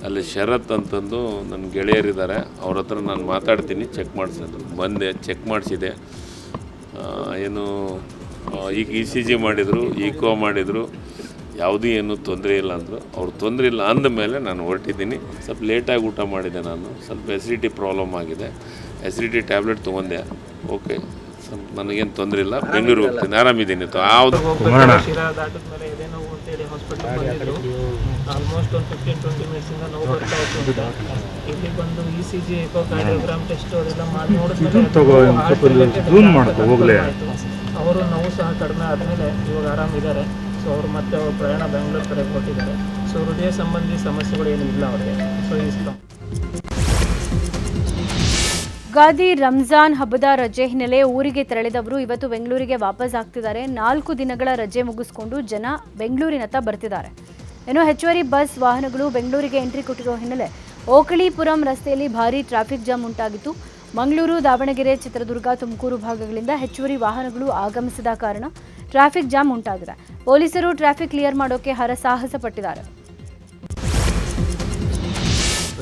ಅಲ್ಲಿ ಶರತ್ ಅಂತಂದು ನನ್ನ ಗೆಳೆಯರಿದ್ದಾರೆ, ಅವ್ರ ಹತ್ರ ನಾನು ಮಾತಾಡ್ತೀನಿ, ಚೆಕ್ ಮಾಡಿಸಿದ್ರು. ಬಂದೆ, ಚೆಕ್ ಮಾಡಿಸಿದೆ. ಏನು ಈಗ ECG ಮಾಡಿದರು, ಈಕೋ ಮಾಡಿದರು, ಯಾವುದೂ ಏನೂ ತೊಂದರೆ ಇಲ್ಲ ಅಂದರು. ಅವ್ರು ತೊಂದರೆ ಇಲ್ಲ ಅಂದಮೇಲೆ ನಾನು ಹೊರಟಿದ್ದೀನಿ. ಸ್ವಲ್ಪ ಲೇಟಾಗಿ ಊಟ ಮಾಡಿದೆ, ನಾನು ಸ್ವಲ್ಪ ಎಸಿಡಿಟಿ ಪ್ರಾಬ್ಲಮ್ ಆಗಿದೆ, ಎಸಿಡಿಟಿ ಟ್ಯಾಬ್ಲೆಟ್ ತೊಗೊಂಡೆ. ಓಕೆ, ಸ್ವಲ್ಪ ನನಗೇನು ತೊಂದರೆ ಇಲ್ಲ, ಬೆಂಗಳೂರಿಗೆ ಹೋಗ್ತೀನಿ, ಆರಾಮಿದ್ದೀನಿ. ಯಾವುದು ದಾಟಿದ್ಮೇಲೆ ಇದೇನೋ ಅಂತೇಳಿ ಹಾಸ್ಪಿಟಲ್ ಬಂದಿದ್ರು. ಆಲ್ಮೋಸ್ಟ್ ಒಂದು 15-20 ಮಿನಿಟ್ಸಿಂದ ನೋವು ಬರ್ತಾ ಇತ್ತು. ಇಲ್ಲಿ ಬಂದು ECG, ಕಾರ್ಡಿಯೋಗ್ರಾಮ್ ಟೆಸ್ಟ್ ಅದೆಲ್ಲ ಮಾಡಿ ನೋಡಿದ್ಮೇಲೆ ಅವರು ನೋವು ಸಹ ಕಡಿಮೆ ಆದಮೇಲೆ ಇವಾಗ ಆರಾಮಿದ್ದಾರೆ. ಸೊ ಅವರು ಮತ್ತೆ ಅವ್ರ ಪ್ರಯಾಣ ಬೆಂಗಳೂರು ಕಡೆ ಕೊಟ್ಟಿದ್ದಾರೆ. ಸೊ ಹೃದಯ ಸಂಬಂಧಿ ಸಮಸ್ಯೆಗಳು ಏನೂ ಇಲ್ಲ ಅವರಿಗೆ. ಸೊ ಇಷ್ಟ ಯುಗಾದಿ ರಂಜಾನ್ ಹಬ್ಬದ ರಜೆ ಹಿನ್ನೆಲೆ ಊರಿಗೆ ತೆರಳಿದವರು ಇವತ್ತು ಬೆಂಗಳೂರಿಗೆ ವಾಪಸ್ ಆಗ್ತಿದ್ದಾರೆ. 4 ದಿನಗಳ ರಜೆ ಮುಗಿಸ್ಕೊಂಡು ಜನ ಬೆಂಗಳೂರಿನತ್ತ ಬರ್ತಿದ್ದಾರೆ. ಇನ್ನು ಹೆಚ್ಚುವರಿ ಬಸ್ ವಾಹನಗಳು ಬೆಂಗಳೂರಿಗೆ ಎಂಟ್ರಿ ಕೊಟ್ಟಿರೋ ಹಿನ್ನೆಲೆ ಓಕಳಿಪುರಂ ರಸ್ತೆಯಲ್ಲಿ ಭಾರೀ ಟ್ರಾಫಿಕ್ ಜಾಮ್ ಉಂಟಾಗಿತ್ತು. ಮಂಗಳೂರು, ದಾವಣಗೆರೆ, ಚಿತ್ರದುರ್ಗ, ತುಮಕೂರು ಭಾಗಗಳಿಂದ ಹೆಚ್ಚುವರಿ ವಾಹನಗಳು ಆಗಮಿಸಿದ ಕಾರಣ ಟ್ರಾಫಿಕ್ ಜಾಮ್ ಉಂಟಾಗಿದೆ. ಪೊಲೀಸರು ಟ್ರಾಫಿಕ್ ಕ್ಲಿಯರ್ ಮಾಡೋಕೆ ಹರಸಾಹಸ ಪಟ್ಟಿದ್ದಾರೆ.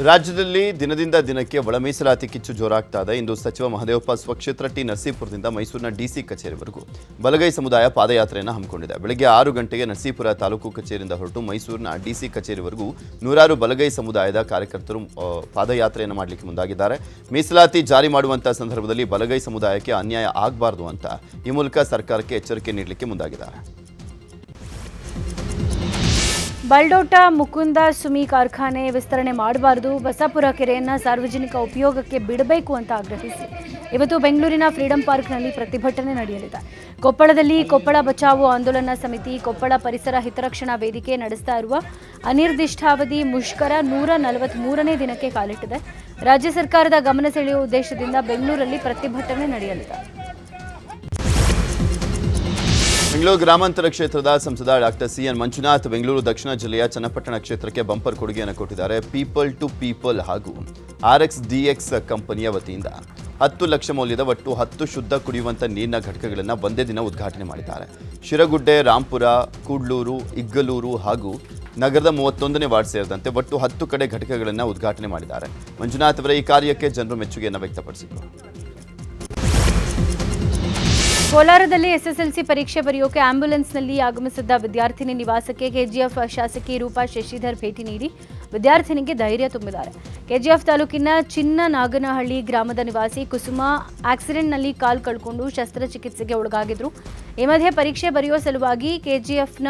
ರಾಜ್ಯದಲ್ಲಿ ದಿನದಿಂದ ದಿನಕ್ಕೆ ಒಳ ಮೀಸಲಾತಿ ಕಿಚ್ಚು ಜೋರಾಗ್ತಾ ಇದೆ. ಇಂದು ಸಚಿವ ಮಹದೇವಪ್ಪ ಸ್ವಕ್ಷೇತ್ರ ಟಿ ನರಸೀಪುರದಿಂದ ಮೈಸೂರಿನ DC ಕಚೇರಿವರೆಗೂ ಬಲಗೈ ಸಮುದಾಯ ಪಾದಯಾತ್ರೆಯನ್ನು ಹಮ್ಮಿಕೊಂಡಿದೆ. ಬೆಳಗ್ಗೆ 6 ಗಂಟೆಗೆ ನರಸೀಪುರ ತಾಲೂಕು ಕಚೇರಿಯಿಂದ ಹೊರಟು ಮೈಸೂರಿನ DC ಕಚೇರಿವರೆಗೂ ನೂರಾರು ಬಲಗೈ ಸಮುದಾಯದ ಕಾರ್ಯಕರ್ತರು ಪಾದಯಾತ್ರೆಯನ್ನು ಮಾಡಲಿಕ್ಕೆ ಮುಂದಾಗಿದ್ದಾರೆ. ಮೀಸಲಾತಿ ಜಾರಿ ಮಾಡುವಂಥ ಸಂದರ್ಭದಲ್ಲಿ ಬಲಗೈ ಸಮುದಾಯಕ್ಕೆ ಅನ್ಯಾಯ ಆಗಬಾರ್ದು ಅಂತ ಈ ಮೂಲಕ ಸರ್ಕಾರಕ್ಕೆ ಎಚ್ಚರಿಕೆ ನೀಡಲಿಕ್ಕೆ ಮುಂದಾಗಿದ್ದಾರೆ. ಬಲ್ಡೋಟ ಮುಕುಂದ ಸುಮಿ ಕಾರ್ಖಾನೆ ವಿಸ್ತರಣೆ ಮಾಡಬಾರದು, ಬಸಾಪುರ ಕೆರೆಯನ್ನು ಸಾರ್ವಜನಿಕ ಉಪಯೋಗಕ್ಕೆ ಬಿಡಬೇಕು ಅಂತ ಆಗ್ರಹಿಸಿ ಇವತ್ತು ಬೆಂಗಳೂರಿನ ಫ್ರೀಡಂ ಪಾರ್ಕ್ನಲ್ಲಿ ಪ್ರತಿಭಟನೆ ನಡೆಯಲಿದೆ. ಕೊಪ್ಪಳದಲ್ಲಿ ಕೊಪ್ಪಳ ಬಚಾವೋ ಆಂದೋಲನ ಸಮಿತಿ, ಕೊಪ್ಪಳ ಪರಿಸರ ಹಿತರಕ್ಷಣಾ ವೇದಿಕೆ ನಡೆಸ್ತಾ ಇರುವ ಅನಿರ್ದಿಷ್ಟಾವಧಿ ಮುಷ್ಕರ 143ನೇ ದಿನಕ್ಕೆ ಕಾಲಿಟ್ಟಿದೆ. ರಾಜ್ಯ ಸರ್ಕಾರದ ಗಮನ ಸೆಳೆಯುವ ಉದ್ದೇಶದಿಂದ ಬೆಂಗಳೂರಲ್ಲಿ ಪ್ರತಿಭಟನೆ ನಡೆಯಲಿದೆ. ಬೆಂಗಳೂರು ಗ್ರಾಮಾಂತರ ಕ್ಷೇತ್ರದ ಸಂಸದ ಡಾಕ್ಟರ್ CN ಮಂಜುನಾಥ್ ಬೆಂಗಳೂರು ದಕ್ಷಿಣ ಜಿಲ್ಲೆಯ ಚನ್ನಪಟ್ಟಣ ಕ್ಷೇತ್ರಕ್ಕೆ ಬಂಪರ್ ಕೊಡುಗೆಯನ್ನು ಕೊಟ್ಟಿದ್ದಾರೆ. ಪೀಪಲ್ ಟು ಪೀಪಲ್ ಹಾಗೂ RXDX ಕಂಪನಿಯ ವತಿಯಿಂದ 10 ಲಕ್ಷ ಮೌಲ್ಯದ ಒಟ್ಟು 10 ಶುದ್ಧ ಕುಡಿಯುವಂಥ ನೀರಿನ ಘಟಕಗಳನ್ನು ಒಂದೇ ದಿನ ಉದ್ಘಾಟನೆ ಮಾಡಿದ್ದಾರೆ. ಶಿರಗುಡ್ಡೆ, ರಾಂಪುರ, ಕೂಡ್ಲೂರು, ಇಗ್ಗಲೂರು ಹಾಗೂ ನಗರದ 31ನೇ ವಾರ್ಡ್ ಸೇರಿದಂತೆ ಒಟ್ಟು 10 ಕಡೆ ಘಟಕಗಳನ್ನು ಉದ್ಘಾಟನೆ ಮಾಡಿದ್ದಾರೆ. ಮಂಜುನಾಥ್ ಅವರ ಈ ಕಾರ್ಯಕ್ಕೆ ಜನರು ಮೆಚ್ಚುಗೆಯನ್ನು ವ್ಯಕ್ತಪಡಿಸಿದರು. ಕೋಲಾರದಲ್ಲಿ SSLC ಪರೀಕ್ಷೆ ಬರೆಯೋಕೆ ಆಂಬ್ಯುಲೆನ್ಸ್ನಲ್ಲಿ ಆಗಮಿಸಿದ್ದ ವಿದ್ಯಾರ್ಥಿನಿ ನಿವಾಸಕ್ಕೆ KGF ಶಾಸಕಿ ರೂಪಾ ಶಶಿಧರ್ ಭೇಟಿ ನೀಡಿ ವಿದ್ಯಾರ್ಥಿನಿಗೆ ಧೈರ್ಯ ತುಂಬಿದ್ದಾರೆ. KGF ತಾಲೂಕಿನ ಚಿನ್ನನಾಗನಹಳ್ಳಿ ಗ್ರಾಮದ ನಿವಾಸಿ ಕುಸುಮಾ ಆಕ್ಸಿಡೆಂಟ್ನಲ್ಲಿ ಕಾಲು ಕಳ್ಕೊಂಡು ಶಸ್ತ್ರಚಿಕಿತ್ಸೆಗೆ ಒಳಗಾಗಿದ್ರು. ಈ ಮಧ್ಯೆ ಪರೀಕ್ಷೆ ಬರೆಯೋ ಸಲುವಾಗಿ KGFನ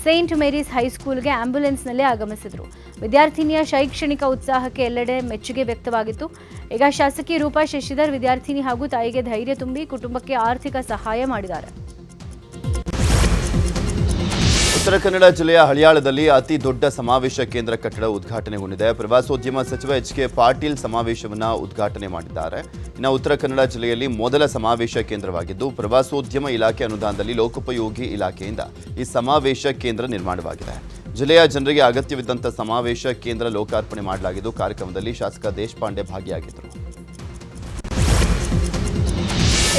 ಸೇಂಟ್ ಮೇರೀಸ್ ಹೈಸ್ಕೂಲ್ಗೆ ಆಂಬ್ಯುಲೆನ್ಸ್ನಲ್ಲೇ ಆಗಮಿಸಿದರು. ವಿದ್ಯಾರ್ಥಿನಿಯ ಶೈಕ್ಷಣಿಕ ಉತ್ಸಾಹಕ್ಕೆ ಎಲ್ಲೆಡೆ ಮೆಚ್ಚುಗೆ ವ್ಯಕ್ತವಾಗಿತ್ತು. ಈಗ ಶಾಸಕಿ ರೂಪಾ ಶಶಿಧರ್ ವಿದ್ಯಾರ್ಥಿನಿ ಹಾಗೂ ತಾಯಿಗೆ ಧೈರ್ಯ ತುಂಬಿ ಕುಟುಂಬಕ್ಕೆ ಆರ್ಥಿಕ ಸಹಾಯ ಮಾಡಿದ್ದಾರೆ. ಉತ್ತರ ಕನ್ನಡ ಜಿಲ್ಲೆಯ ಹಳಿಯಾಳದಲ್ಲಿ ಅತಿ ದೊಡ್ಡ ಸಮಾವೇಶ ಕೇಂದ್ರ ಕಟ್ಟಡ ಉದ್ಘಾಟನೆಗೊಂಡಿದೆ. ಪ್ರವಾಸೋದ್ಯಮ ಸಚಿವ ಎಚ್.ಕೆ. ಪಾಟೀಲ್ ಸಮಾವೇಶವನ್ನು ಉದ್ಘಾಟನೆ ಮಾಡಿದ್ದಾರೆ. ಇನ್ನು ಉತ್ತರ ಕನ್ನಡ ಜಿಲ್ಲೆಯಲ್ಲಿ ಮೊದಲ ಸಮಾವೇಶ ಕೇಂದ್ರವಾಗಿದ್ದು, ಪ್ರವಾಸೋದ್ಯಮ ಇಲಾಖೆ ಅನುದಾನದಲ್ಲಿ ಲೋಕೋಪಯೋಗಿ ಇಲಾಖೆಯಿಂದ ಈ ಸಮಾವೇಶ ಕೇಂದ್ರ ನಿರ್ಮಾಣವಾಗಿದೆ. ಜಿಲ್ಲೆಯ ಜನರಿಗೆ ಅಗತ್ಯವಿದ್ದಂಥ ಸಮಾವೇಶ ಕೇಂದ್ರ ಲೋಕಾರ್ಪಣೆ ಮಾಡಲಾಗಿದ್ದು, ಕಾರ್ಯಕ್ರಮದಲ್ಲಿ ಶಾಸಕ ದೇಶಪಾಂಡೆ ಭಾಗಿಯಾಗಿದ್ದರು.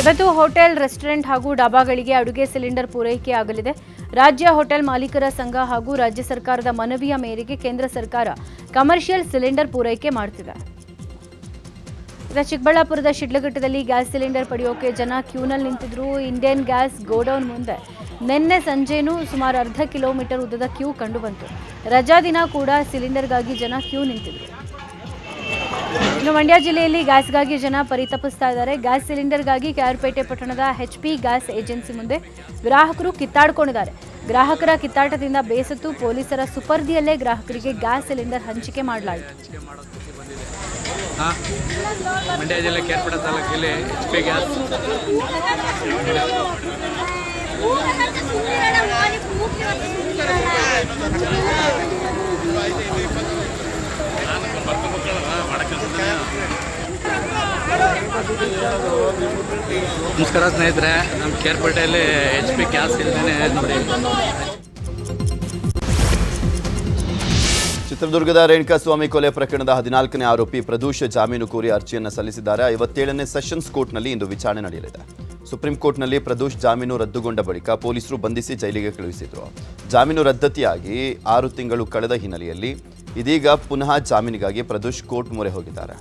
ಇವತ್ತು ಹೋಟೆಲ್, ರೆಸ್ಟೋರೆಂಟ್ ಹಾಗೂ ಡಾಬಾಗಳಿಗೆ ಅಡುಗೆ ಸಿಲಿಂಡರ್ ಪೂರೈಕೆ ಆಗಲಿದೆ. ರಾಜ್ಯ ಹೋಟೆಲ್ ಮಾಲೀಕರ ಸಂಘ ಹಾಗೂ ರಾಜ್ಯ ಸರ್ಕಾರದ ಮನವಿಯ ಮೇರೆಗೆ ಕೇಂದ್ರ ಸರ್ಕಾರ ಕಮರ್ಷಿಯಲ್ ಸಿಲಿಂಡರ್ ಪೂರೈಕೆ ಮಾಡುತ್ತಿದೆ. ಚಿಕ್ಕಬಳ್ಳಾಪುರದ ಶಿಡ್ಲಘಟ್ಟದಲ್ಲಿ ಗ್ಯಾಸ್ ಸಿಲಿಂಡರ್ ಪಡೆಯೋಕೆ ಜನ ಕ್ಯೂನಲ್ಲಿ ನಿಂತಿದ್ರು. ಇಂಡಿಯನ್ ಗ್ಯಾಸ್ ಗೋಡೌನ್ ಮುಂದೆ ನಿನ್ನೆ ಸಂಜೆನೂ ಸುಮಾರು ಅರ್ಧ ಕಿಲೋಮೀಟರ್ ಉದ್ದದ ಕ್ಯೂ ಕಂಡುಬಂತು. ರಜಾ ದಿನ ಕೂಡ ಸಿಲಿಂಡರ್ಗಾಗಿ ಜನ ಕ್ಯೂ ನಿಂತಿದ್ರು. ಇನ್ನು ಮಂಡ್ಯ ಜಿಲ್ಲೆಯಲ್ಲಿ ಗ್ಯಾಸ್ಗಾಗಿ ಜನ ಪರಿತಪಿಸ್ತಾ ಇದ್ದಾರೆ. ಗ್ಯಾಸ್ ಸಿಲಿಂಡರ್ಗಾಗಿ ಕೆಆರ್ಪೇಟೆ ಪಟ್ಟಣದ HP ಗ್ಯಾಸ್ ಏಜೆನ್ಸಿ ಮುಂದೆ ಗ್ರಾಹಕರು ಕಿತ್ತಾಡ್ಕೊಂಡಿದ್ದಾರೆ. ಗ್ರಾಹಕರ ಕಿತ್ತಾಟದಿಂದ ಬೇಸತ್ತು ಪೊಲೀಸರ ಸುಪರ್ದಿಯಲ್ಲೇ ಗ್ರಾಹಕರಿಗೆ ಗ್ಯಾಸ್ ಸಿಲಿಂಡರ್ ಹಂಚಿಕೆ ಮಾಡಲಾಯಿತು. ಮಂಡ್ಯ ಜಿಲ್ಲೆ ಕೇರ್ಪೇಟೆ ತಾಲೂಕಿನಲ್ಲಿ HP ಗ್ಯಾಸ್ ನಮಸ್ಕಾರ ಸ್ನೇಹಿತರೆ, ನಮ್ಮ ಕೇರ್ಪೇಟೆಯಲ್ಲಿ HP ಗ್ಯಾಸ್ ಇಲ್ಲದೇ ನೋಡಿ. ಚಿತ್ರದುರ್ಗದ ರೇಣುಕಾಸ್ವಾಮಿ ಕೊಲೆ ಪ್ರಕರಣದ 14ನೇ ಆರೋಪಿ ಪ್ರದೋಷ್ ಜಾಮೀನು ಕೋರಿ ಅರ್ಜಿಯನ್ನು ಸಲ್ಲಿಸಿದ್ದಾರೆ. 57ನೇ ಸೆಷನ್ಸ್ ಕೋರ್ಟ್ನಲ್ಲಿ ಇಂದು ವಿಚಾರಣೆ ನಡೆಯಲಿದೆ. ಸುಪ್ರೀಂ ಕೋರ್ಟ್ನಲ್ಲಿ ಪ್ರದೋಷ್ ಜಾಮೀನು ರದ್ದುಗೊಂಡ ಬಳಿಕ ಪೊಲೀಸರು ಬಂಧಿಸಿ ಜೈಲಿಗೆ ಕಳುಹಿಸಿದ್ರು. ಜಾಮೀನು ರದ್ದತಿಯಾಗಿ 6 ತಿಂಗಳು ಕಳೆದ ಹಿನ್ನೆಲೆಯಲ್ಲಿ ಇದೀಗ ಪುನಃ ಜಾಮೀನಿಗಾಗಿ ಪ್ರದೋಷ್ ಕೋರ್ಟ್ ಮೊರೆ ಹೋಗಿದ್ದಾರೆ.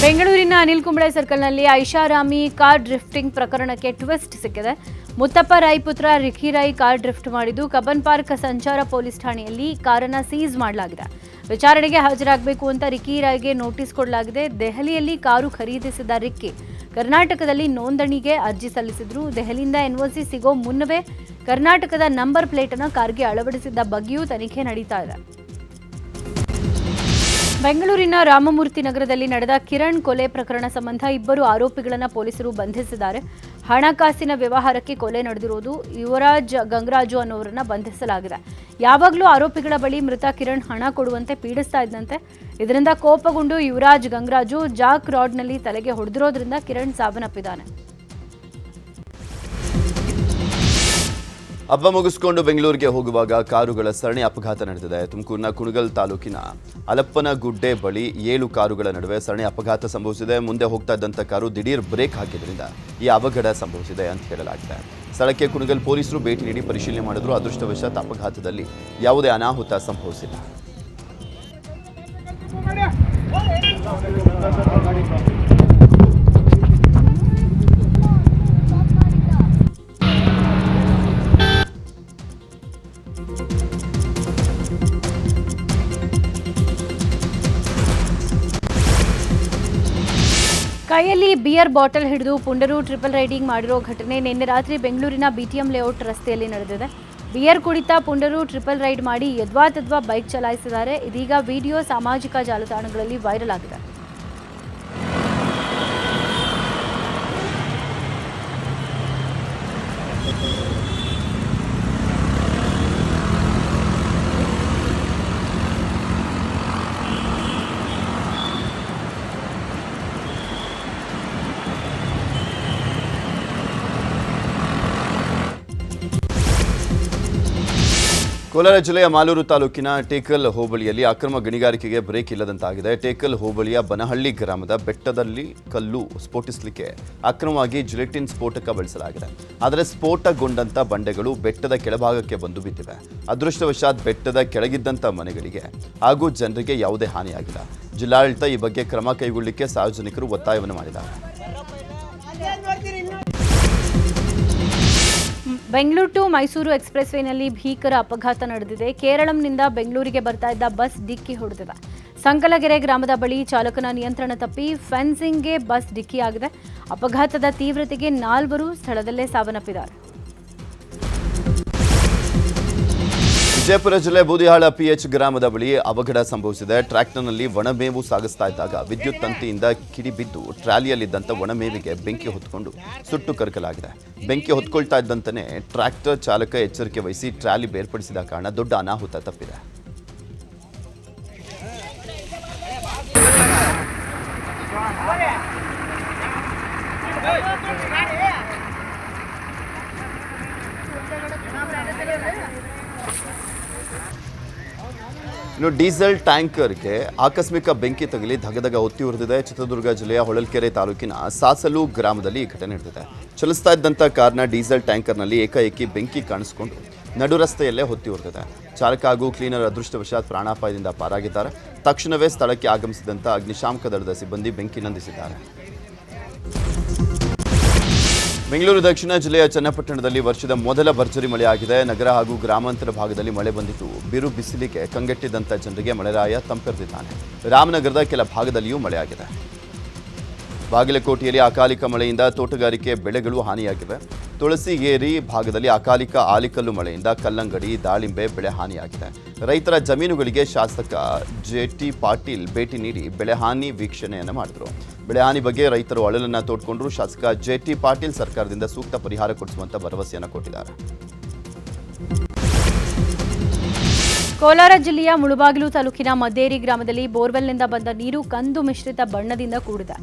ಬೆಂಗಳೂರಿನ ಅನಿಲ್ ಕುಂಬ್ಳೆ ಸರ್ಕಲ್ನಲ್ಲಿ ಐಷಾರಾಮಿ ಕಾರ್ ಡ್ರಿಫ್ಟಿಂಗ್ ಪ್ರಕರಣಕ್ಕೆ ಟ್ವಿಸ್ಟ್ ಸಿಕ್ಕಿದೆ. ಮುತ್ತಪ್ಪ ರಾಯ್ ಪುತ್ರ ರಿಖಿ ರಾಯ್ ಕಾರ್ ಡ್ರಿಫ್ಟ್ ಮಾಡಿದ್ದು ಕಬ್ಬನ್ ಪಾರ್ಕ್ ಸಂಚಾರ ಪೊಲೀಸ್ ಠಾಣೆಯಲ್ಲಿ ಕಾರನ್ನು ಸೀಸ್ ಮಾಡಲಾಗಿದೆ. ವಿಚಾರಣೆಗೆ ಹಾಜರಾಗಬೇಕು ಅಂತ ರಿಖಿ ರಾಯ್ಗೆ ನೋಟಿಸ್ ಕೊಡಲಾಗಿದೆ. ದೆಹಲಿಯಲ್ಲಿ ಕಾರು ಖರೀದಿಸಿದ ರಿಕ್ಕಿ ಕರ್ನಾಟಕದಲ್ಲಿ ನೋಂದಣಿಗೆ ಅರ್ಜಿ ಸಲ್ಲಿಸಿದ್ರು. ದೆಹಲಿಯಿಂದ NOC ಸಿಗೋ ಮುನ್ನವೇ ಕರ್ನಾಟಕದ ನಂಬರ್ ಪ್ಲೇಟ್ ಅನ್ನು ಕಾರ್ಗೆ ಅಳವಡಿಸಿದ್ದ ಬಗ್ಗೆಯೂ ತನಿಖೆ ನಡೀತಾ ಇದೆ. ಬೆಂಗಳೂರಿನ ರಾಮಮೂರ್ತಿ ನಗರದಲ್ಲಿ ನಡೆದ ಕಿರಣ್ ಕೊಲೆ ಪ್ರಕರಣ ಸಂಬಂಧ 2 ಆರೋಪಿಗಳನ್ನು ಪೊಲೀಸರು ಬಂಧಿಸಿದ್ದಾರೆ. ಹಣಕಾಸಿನ ವ್ಯವಹಾರಕ್ಕೆ ಕೊಲೆ ನಡೆದಿರುವುದು. ಯುವರಾಜ್ ಗಂಗರಾಜು ಅನ್ನೋರನ್ನ ಬಂಧಿಸಲಾಗಿದೆ. ಯಾವಾಗಲೂ ಆರೋಪಿಗಳ ಬಳಿ ಮೃತ ಕಿರಣ್ ಹಣ ಕೊಡುವಂತೆ ಪೀಡಿಸ್ತಾ ಇದ್ದಂತೆ. ಇದರಿಂದ ಕೋಪಗೊಂಡು ಯುವರಾಜ್ ಗಂಗರಾಜು ಜಾಕ್ ರಾಡ್ನಲ್ಲಿ ತಲೆಗೆ ಹೊಡೆದಿರೋದ್ರಿಂದ ಕಿರಣ್ ಸಾವನ್ನಪ್ಪಿದ್ದಾನೆ. ಹಬ್ಬ ಮುಗಿಸಿಕೊಂಡು ಬೆಂಗಳೂರಿಗೆ ಹೋಗುವಾಗ ಕಾರುಗಳ ಸರಣಿ ಅಪಘಾತ ನಡೆದಿದೆ. ತುಮಕೂರಿನ ಕುಣಗಲ್ ತಾಲೂಕಿನ ಅಲಪ್ಪನಗುಡ್ಡೆ ಬಳಿ 7 ಕಾರುಗಳ ನಡುವೆ ಸರಣಿ ಅಪಘಾತ ಸಂಭವಿಸಿದೆ. ಮುಂದೆ ಹೋಗ್ತಾ ಇದ್ದಂಥ ಕಾರು ದಿಢೀರ್ ಬ್ರೇಕ್ ಹಾಕಿದ್ರಿಂದ ಈ ಅವಘಡ ಸಂಭವಿಸಿದೆ ಅಂತ ಹೇಳಲಾಗಿದೆ. ಸ್ಥಳಕ್ಕೆ ಕುಣಗಲ್ ಪೊಲೀಸರು ಭೇಟಿ ನೀಡಿ ಪರಿಶೀಲನೆ ಮಾಡಿದ್ರು. ಅದೃಷ್ಟವಶಾತ್ ಅಪಘಾತದಲ್ಲಿ ಯಾವುದೇ ಅನಾಹುತ ಸಂಭವಿಸಿಲ್ಲ. ಕೈಯಲ್ಲಿ ಬಿಯರ್ ಬಾಟಲ್ ಹಿಡಿದು ಪುಂಡರು ಟ್ರಿಪಲ್ ರೈಡಿಂಗ್ ಮಾಡಿರೋ ಘಟನೆ ನಿನ್ನೆ ರಾತ್ರಿ ಬೆಂಗಳೂರಿನ BTM ಲೇಔಟ್ ರಸ್ತೆಯಲ್ಲಿ ನಡೆದಿದೆ. ಬಿಯರ್ ಕುಡಿತಾ ಪುಂಡರು ಟ್ರಿಪಲ್ ರೈಡ್ ಮಾಡಿ ಯದ್ವಾತದ್ವಾ ಬೈಕ್ ಚಲಾಯಿಸಿದ್ದಾರೆ. ಇದೀಗ ವಿಡಿಯೋ ಸಾಮಾಜಿಕ ಜಾಲತಾಣಗಳಲ್ಲಿ ವೈರಲ್ ಆಗಿದೆ. ಕೋಲಾರ ಜಿಲ್ಲೆಯ ಮಾಲೂರು ತಾಲೂಕಿನ ಟೇಕಲ್ ಹೋಬಳಿಯಲ್ಲಿ ಅಕ್ರಮ ಗಣಿಗಾರಿಕೆಗೆ ಬ್ರೇಕ್ ಇಲ್ಲದಂತಾಗಿದೆ. ಟೇಕಲ್ ಹೋಬಳಿಯ ಬನಹಳ್ಳಿ ಗ್ರಾಮದ ಬೆಟ್ಟದಲ್ಲಿ ಕಲ್ಲು ಸ್ಫೋಟಿಸಲಿಕ್ಕೆ ಅಕ್ರಮವಾಗಿ ಜಿಲೆಟಿನ್ ಸ್ಫೋಟಕ ಬಳಸಲಾಗಿದೆ. ಆದರೆ ಸ್ಫೋಟಗೊಂಡಂಥ ಬಂಡೆಗಳು ಬೆಟ್ಟದ ಕೆಳಭಾಗಕ್ಕೆ ಬಂದು ಬಿದ್ದಿವೆ. ಅದೃಷ್ಟವಶಾತ್ ಬೆಟ್ಟದ ಕೆಳಗಿದ್ದಂಥ ಮನೆಗಳಿಗೆ ಹಾಗೂ ಜನರಿಗೆ ಯಾವುದೇ ಹಾನಿಯಾಗಿಲ್ಲ. ಜಿಲ್ಲಾಡಳಿತ ಈ ಬಗ್ಗೆ ಕ್ರಮ ಕೈಗೊಳ್ಳಲಿಕ್ಕೆ ಸಾರ್ವಜನಿಕರು ಒತ್ತಾಯವನ್ನು ಮಾಡಿದ್ದಾರೆ. ಬೆಂಗಳೂರು ಟು ಮೈಸೂರು ಎಕ್ಸ್‌ಪ್ರೆಸ್ ವೇನಲ್ಲಿ ಭೀಕರ ಅಪಘಾತ ನಡೆದಿದೆ. ಕೇರಳಂನಿಂದ ಬೆಂಗಳೂರಿಗೆ ಬರ್ತಾ ಇದ್ದ ಬಸ್ ಡಿಕ್ಕಿ ಹೊಡೆದಿದೆ. ಸಂಕಲಗೆರೆ ಗ್ರಾಮದ ಬಳಿ ಚಾಲಕನ ನಿಯಂತ್ರಣ ತಪ್ಪಿ ಫೆನ್ಸಿಂಗ್ಗೆ ಬಸ್ ಡಿಕ್ಕಿಯಾಗಿದೆ. ಅಪಘಾತದ ತೀವ್ರತೆಗೆ 4 ಸ್ಥಳದಲ್ಲೇ ಸಾವನ್ನಪ್ಪಿದ್ದಾರೆ. ವಿಜಯಪುರ ಜಿಲ್ಲೆ ಬೂದಿಹಾಳ ಪಿಎಚ್ ಗ್ರಾಮದ ಬಳಿ ಅವಘಡ ಸಂಭವಿಸಿದೆ. ಟ್ರ್ಯಾಕ್ಟರ್ನಲ್ಲಿ ಒಣಮೇವು ಸಾಗಿಸ್ತಾ ಇದ್ದಾಗ ವಿದ್ಯುತ್ ತಂತಿಯಿಂದ ಕಿಡಿಬಿದ್ದು ಟ್ರಾಲಿಯಲ್ಲಿದ್ದಂಥ ಒಣಮೇವಿಗೆ ಬೆಂಕಿ ಹೊತ್ಕೊಂಡು ಸುಟ್ಟು ಕರಕಲಾಗಿದೆ. ಬೆಂಕಿ ಹೊತ್ಕೊಳ್ತಾ ಇದ್ದಂತೆಯೇ ಟ್ರ್ಯಾಕ್ಟರ್ ಚಾಲಕ ಎಚ್ಚರಿಕೆ ವಹಿಸಿ ಟ್ರಾಲಿ ಬೇರ್ಪಡಿಸಿದ ಕಾರಣ ದೊಡ್ಡ ಅನಾಹುತ ತಪ್ಪಿದೆ. ಇನ್ನು ಡೀಸೆಲ್ ಟ್ಯಾಂಕರ್ಗೆ ಆಕಸ್ಮಿಕ ಬೆಂಕಿ ತಗುಲಿ ಧಗಧಗ ಹೊತ್ತಿ ಉರಿದಿದೆ. ಚಿತ್ರದುರ್ಗ ಜಿಲ್ಲೆಯ ಹೊಳಲ್ಕೆರೆ ತಾಲೂಕಿನ ಸಾಸಲು ಗ್ರಾಮದಲ್ಲಿ ಈ ಘಟನೆ ನಡೆದಿದೆ. ಚಲಿಸ್ತಾ ಇದ್ದಂಥ ಕಾರ್ನ ಡೀಸೆಲ್ ಟ್ಯಾಂಕರ್ನಲ್ಲಿ ಏಕಾಏಕಿ ಬೆಂಕಿ ಕಾಣಿಸಿಕೊಂಡು ನಡು ರಸ್ತೆಯಲ್ಲೇ ಹೊತ್ತಿ ಉರಿದಿದೆ. ಚಾಲಕ ಹಾಗೂ ಕ್ಲೀನರ್ ಅದೃಷ್ಟವಶಾತ್ ಪ್ರಾಣಾಪಾಯದಿಂದ ಪಾರಾಗಿದ್ದಾರೆ. ತಕ್ಷಣವೇ ಸ್ಥಳಕ್ಕೆ ಆಗಮಿಸಿದಂಥ ಅಗ್ನಿಶಾಮಕ ದಳದ ಸಿಬ್ಬಂದಿ ಬೆಂಕಿ ನಂದಿಸಿದ್ದಾರೆ. ಬೆಂಗಳೂರು ದಕ್ಷಿಣ ಜಿಲ್ಲೆಯ ಚನ್ನಪಟ್ಟಣದಲ್ಲಿ ವರ್ಷದ ಮೊದಲ ಭರ್ಜರಿ ಮಳೆಯಾಗಿದೆ. ನಗರ ಹಾಗೂ ಗ್ರಾಮಾಂತರ ಭಾಗದಲ್ಲಿ ಮಳೆ ಬಂದಿದ್ದು ಬಿರು ಬಿಸಿಲಿಗೆ ಕಂಗೆಟ್ಟಿದ್ದಂಥ ಜನರಿಗೆ ಮಳೆರಾಯ ತಂಪೆರೆದಿದ್ದಾನೆ. ರಾಮನಗರದ ಕೆಲ ಭಾಗದಲ್ಲಿಯೂ ಮಳೆಯಾಗಿದೆ. ಬಾಗಲಕೋಟೆಯಲ್ಲಿ ಅಕಾಲಿಕ ಮಳೆಯಿಂದ ತೋಟಗಾರಿಕೆ ಬೆಳೆಗಳು ಹಾನಿಯಾಗಿವೆ. ತುಳಸಿಗೇರಿ ಭಾಗದಲ್ಲಿ ಅಕಾಲಿಕ ಆಲಿಕಲ್ಲು ಮಳೆಯಿಂದ ಕಲ್ಲಂಗಡಿ, ದಾಳಿಂಬೆ ಬೆಳೆ ಹಾನಿಯಾಗಿದೆ. ರೈತರ ಜಮೀನುಗಳಿಗೆ ಶಾಸಕ ಜೆ.ಟಿ. ಪಾಟೀಲ್ ಭೇಟಿ ನೀಡಿ ಬೆಳೆ ಹಾನಿ ವೀಕ್ಷಣೆಯನ್ನು ಮಾಡಿದರು. ಬೆಳೆ ಹಾನಿ ಬಗ್ಗೆ ರೈತರು ಅಳಲನ್ನು ತೋಡ್ಕೊಂಡ್ರು. ಶಾಸಕ ಜೆ.ಟಿ. ಪಾಟೀಲ್ ಸರ್ಕಾರದಿಂದ ಸೂಕ್ತ ಪರಿಹಾರ ಕೊಡಿಸುವಂತ ಭರವಸೆಯನ್ನು ಕೊಟ್ಟಿದ್ದಾರೆ. ಕೋಲಾರ ಜಿಲ್ಲೆಯ ಮುಳುಬಾಗಿಲು ತಾಲೂಕಿನ ಮದ್ದೇರಿ ಗ್ರಾಮದಲ್ಲಿ ಬೋರ್ವೆಲ್ನಿಂದ ಬಂದ ನೀರು ಕಂದು ಮಿಶ್ರಿತ ಬಣ್ಣದಿಂದ ಕೂಡಿದೆ.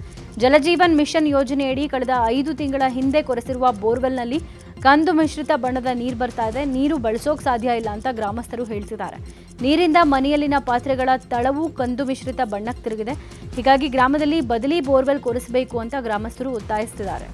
ಜಲಜೀವನ್ ಮಿಷನ್ ಯೋಜನೆಯಡಿ ಕಳೆದ 5 ತಿಂಗಳ ಹಿಂದೆ ಕೊರೆಸಿರುವ ಬೋರ್ವೆಲ್ನಲ್ಲಿ ಕಂದು ಮಿಶ್ರಿತ ಬಣ್ಣದ ನೀರು ಬರ್ತಾ ಇದೆ. ನೀರು ಬಳಸೋಕೆ ಸಾಧ್ಯ ಇಲ್ಲ ಅಂತ ಗ್ರಾಮಸ್ಥರು ಹೇಳ್ತಿದ್ದಾರೆ. ನೀರಿಂದ ಮನೆಯಲ್ಲಿನ ಪಾತ್ರೆಗಳ ತಳವು ಕಂದು ಮಿಶ್ರಿತ ಬಣ್ಣಕ್ಕೆ ತಿರುಗಿದೆ. ಹೀಗಾಗಿ ಗ್ರಾಮದಲ್ಲಿ ಬದಲಿ ಬೋರ್ವೆಲ್ ಕೊರೆಸಬೇಕು ಅಂತ ಗ್ರಾಮಸ್ಥರು ಒತ್ತಾಯಿಸುತ್ತಿದ್ದಾರೆ.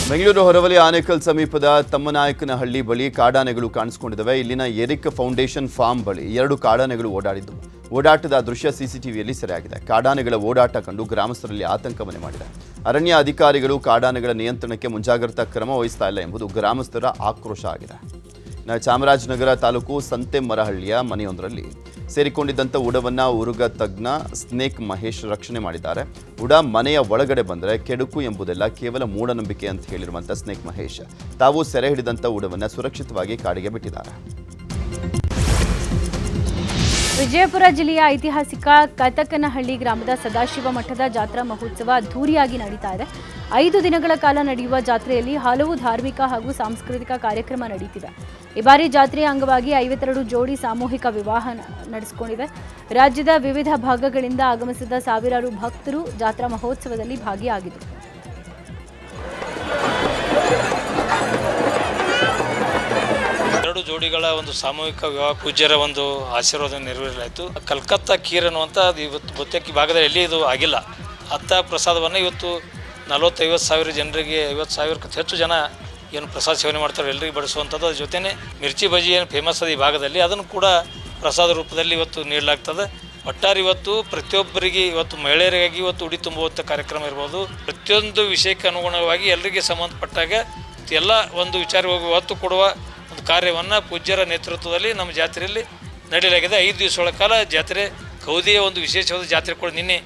ಬೆಂಗಳೂರು ಹೊರವಲಯ ಆನೇಕಲ್ ಸಮೀಪದ ತಮ್ಮನಾಯಕನಹಳ್ಳಿ ಬಳಿ ಕಾಡಾನೆಗಳು ಕಾಣಿಸಿಕೊಂಡಿದ್ದಾವೆ. ಇಲ್ಲಿನ ಎರಿಕ್ ಫೌಂಡೇಶನ್ ಫಾರ್ಮ್ ಬಳಿ 2 ಕಾಡಾನೆಗಳು ಓಡಾಡಿದ್ದು ಓಡಾಟದ ದೃಶ್ಯ ಸಿಸಿಟಿವಿಯಲ್ಲಿ ಸೆರೆಯಾಗಿದೆ. ಕಾಡಾನೆಗಳ ಓಡಾಟ ಕಂಡು ಗ್ರಾಮಸ್ಥರಲ್ಲಿ ಆತಂಕ ಮನೆ ಮಾಡಿದೆ. ಅರಣ್ಯ ಅಧಿಕಾರಿಗಳು ಕಾಡಾನೆಗಳ ನಿಯಂತ್ರಣಕ್ಕೆ ಮುಂಜಾಗ್ರತಾ ಕ್ರಮ ವಹಿಸ್ತಾ ಇಲ್ಲ ಎಂಬುದು ಗ್ರಾಮಸ್ಥರ ಆಕ್ರೋಶ ಆಗಿದೆ. ಚಾಮರಾಜನಗರ ತಾಲೂಕು ಸಂತೆಮರಹಳ್ಳಿಯ ಮನೆಯೊಂದರಲ್ಲಿ ಸೇರಿಕೊಂಡಿದ್ದಂಥ ಉಡವನ್ನು ಉರುಗ ತಜ್ಞ ಸ್ನೇಕ್ ಮಹೇಶ್ ರಕ್ಷಣೆ ಮಾಡಿದ್ದಾರೆ. ಉಡ ಮನೆಯ ಒಳಗಡೆ ಬಂದರೆ ಕೆಡುಕು ಎಂಬುದೆಲ್ಲ ಕೇವಲ ಮೂಢನಂಬಿಕೆ ಅಂತ ಹೇಳಿರುವಂಥ ಸ್ನೇಕ್ ಮಹೇಶ್ ತಾವು ಸೆರೆ ಹಿಡಿದಂಥ ಉಡವನ್ನು ಸುರಕ್ಷಿತವಾಗಿ ಕಾಡಿಗೆ ಬಿಟ್ಟಿದ್ದಾರೆ. ವಿಜಯಪುರ ಜಿಲ್ಲೆಯ ಐತಿಹಾಸಿಕ ಕತಕನಹಳ್ಳಿ ಗ್ರಾಮದ ಸದಾಶಿವ ಮಠದ ಜಾತ್ರಾ ಮಹೋತ್ಸವ ಅದ್ಧೂರಿಯಾಗಿ ನಡೀತಾ ಇದೆ. 5 ದಿನಗಳ ಕಾಲ ನಡೆಯುವ ಜಾತ್ರೆಯಲ್ಲಿ ಹಲವು ಧಾರ್ಮಿಕ ಹಾಗೂ ಸಾಂಸ್ಕೃತಿಕ ಕಾರ್ಯಕ್ರಮ ನಡೀತಿದೆ. ಈ ಬಾರಿ ಜಾತ್ರೆಯ ಅಂಗವಾಗಿ 52 ಜೋಡಿ ಸಾಮೂಹಿಕ ವಿವಾಹ ನಡೆಸಿಕೊಂಡಿದೆ. ರಾಜ್ಯದ ವಿವಿಧ ಭಾಗಗಳಿಂದ ಆಗಮಿಸಿದ ಸಾವಿರಾರು ಭಕ್ತರು ಜಾತ್ರಾ ಮಹೋತ್ಸವದಲ್ಲಿ ಭಾಗಿಯಾಗಿದ್ದರು. ಜೋಡಿಗಳ ಒಂದು ಸಾಮೂಹಿಕ ವಿವಾಹ ಪೂಜ್ಯರ ಒಂದು ಆಶೀರ್ವಾದ ನೆರವೇರಲಾಯಿತು. ಕಲ್ಕತ್ತಾ ಖೀರ್ ಅನ್ನುವಂಥ ಇವತ್ತು ಬಹುತೇಕ ಭಾಗದಲ್ಲಿ ಎಲ್ಲಿ ಇದು ಆಗಿಲ್ಲ. ಅಂಥ ಪ್ರಸಾದವನ್ನು ಇವತ್ತು 40-50 ಸಾವಿರ ಜನರಿಗೆ 50 ಸಾವಿರಕ್ಕೂ ಹೆಚ್ಚು ಜನ ಏನು ಪ್ರಸಾದ ಸೇವನೆ ಮಾಡ್ತಾರೆ ಎಲ್ಲರಿಗೆ ಬಡಿಸುವಂಥದ್ದು. ಅದ್ರ ಜೊತೆನೇ ಮಿರ್ಚಿ ಬಜ್ಜಿ ಏನು ಫೇಮಸ್ ಅದ ಈ ಭಾಗದಲ್ಲಿ ಅದನ್ನು ಕೂಡ ಪ್ರಸಾದ ರೂಪದಲ್ಲಿ ಇವತ್ತು ನೀಡಲಾಗ್ತದೆ. ಒಟ್ಟಾರೆ ಇವತ್ತು ಪ್ರತಿಯೊಬ್ಬರಿಗೆ ಇವತ್ತು ಮಹಿಳೆಯರಿಗಾಗಿ ಇವತ್ತು ಉಡಿ ತುಂಬುವಂಥ ಕಾರ್ಯಕ್ರಮ ಇರ್ಬೋದು. ಪ್ರತಿಯೊಂದು ವಿಷಯಕ್ಕೆ ಅನುಗುಣವಾಗಿ ಎಲ್ಲರಿಗೆ ಸಂಬಂಧಪಟ್ಟಾಗ ಎಲ್ಲ ಒಂದು ವಿಚಾರವಾಗಿ ಒತ್ತು ಕೊಡುವ ಒಂದು ಕಾರ್ಯವನ್ನು ಪೂಜ್ಯರ ನೇತೃತ್ವದಲ್ಲಿ ನಮ್ಮ ಜಾತ್ರೆಯಲ್ಲಿ ನಡೆಯಲಾಗಿದೆ. 5 ದಿವಸಗಳ ಕಾಲ ಜಾತ್ರೆ ಕೌದಿಯ ಒಂದು ವಿಶೇಷವಾದ ಜಾತ್ರೆ ಕೂಡ ನಿನ್ನೆ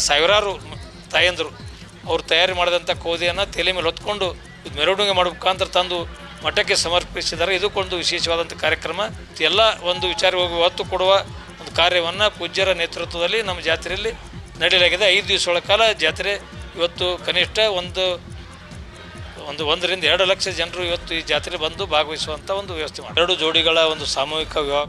ಸಾವಿರಾರು ತಾಯಂದರು ಅವರು ತಯಾರಿ ಮಾಡಿದಂಥ ಕೌದಿಯನ್ನು ತಲೆ ಮೇಲೆ ಹೊತ್ಕೊಂಡು ಮೆರವಣಿಗೆ ಮಾಡೋ ಮುಖಾಂತರ ತಂದು ಮಠಕ್ಕೆ ಸಮರ್ಪಿಸಿದ್ದಾರೆ. ಇದಕ್ಕೊಂದು ವಿಶೇಷವಾದಂಥ ಕಾರ್ಯಕ್ರಮ. ಎಲ್ಲ ಒಂದು ವಿಚಾರವಾಗಿ ಒತ್ತು ಕೊಡುವ ಒಂದು ಕಾರ್ಯವನ್ನು ಪೂಜ್ಯರ ನೇತೃತ್ವದಲ್ಲಿ ನಮ್ಮ ಜಾತ್ರೆಯಲ್ಲಿ ನಡೆಯಲಾಗಿದೆ. 5 ದಿವಸಗಳ ಕಾಲ ಜಾತ್ರೆ ಇವತ್ತು ಕನಿಷ್ಠ 1 ರಿಂದ 2 ಲಕ್ಷ ಜನರು ಇವತ್ತು ಈ ಜಾತ್ರೆ ಬಂದು ಭಾಗವಹಿಸುವಂಥ ಒಂದು ವ್ಯವಸ್ಥೆ ಮಾಡಿ 2 ಜೋಡಿಗಳ ಒಂದು ಸಾಮೂಹಿಕ ವಿವಾಹ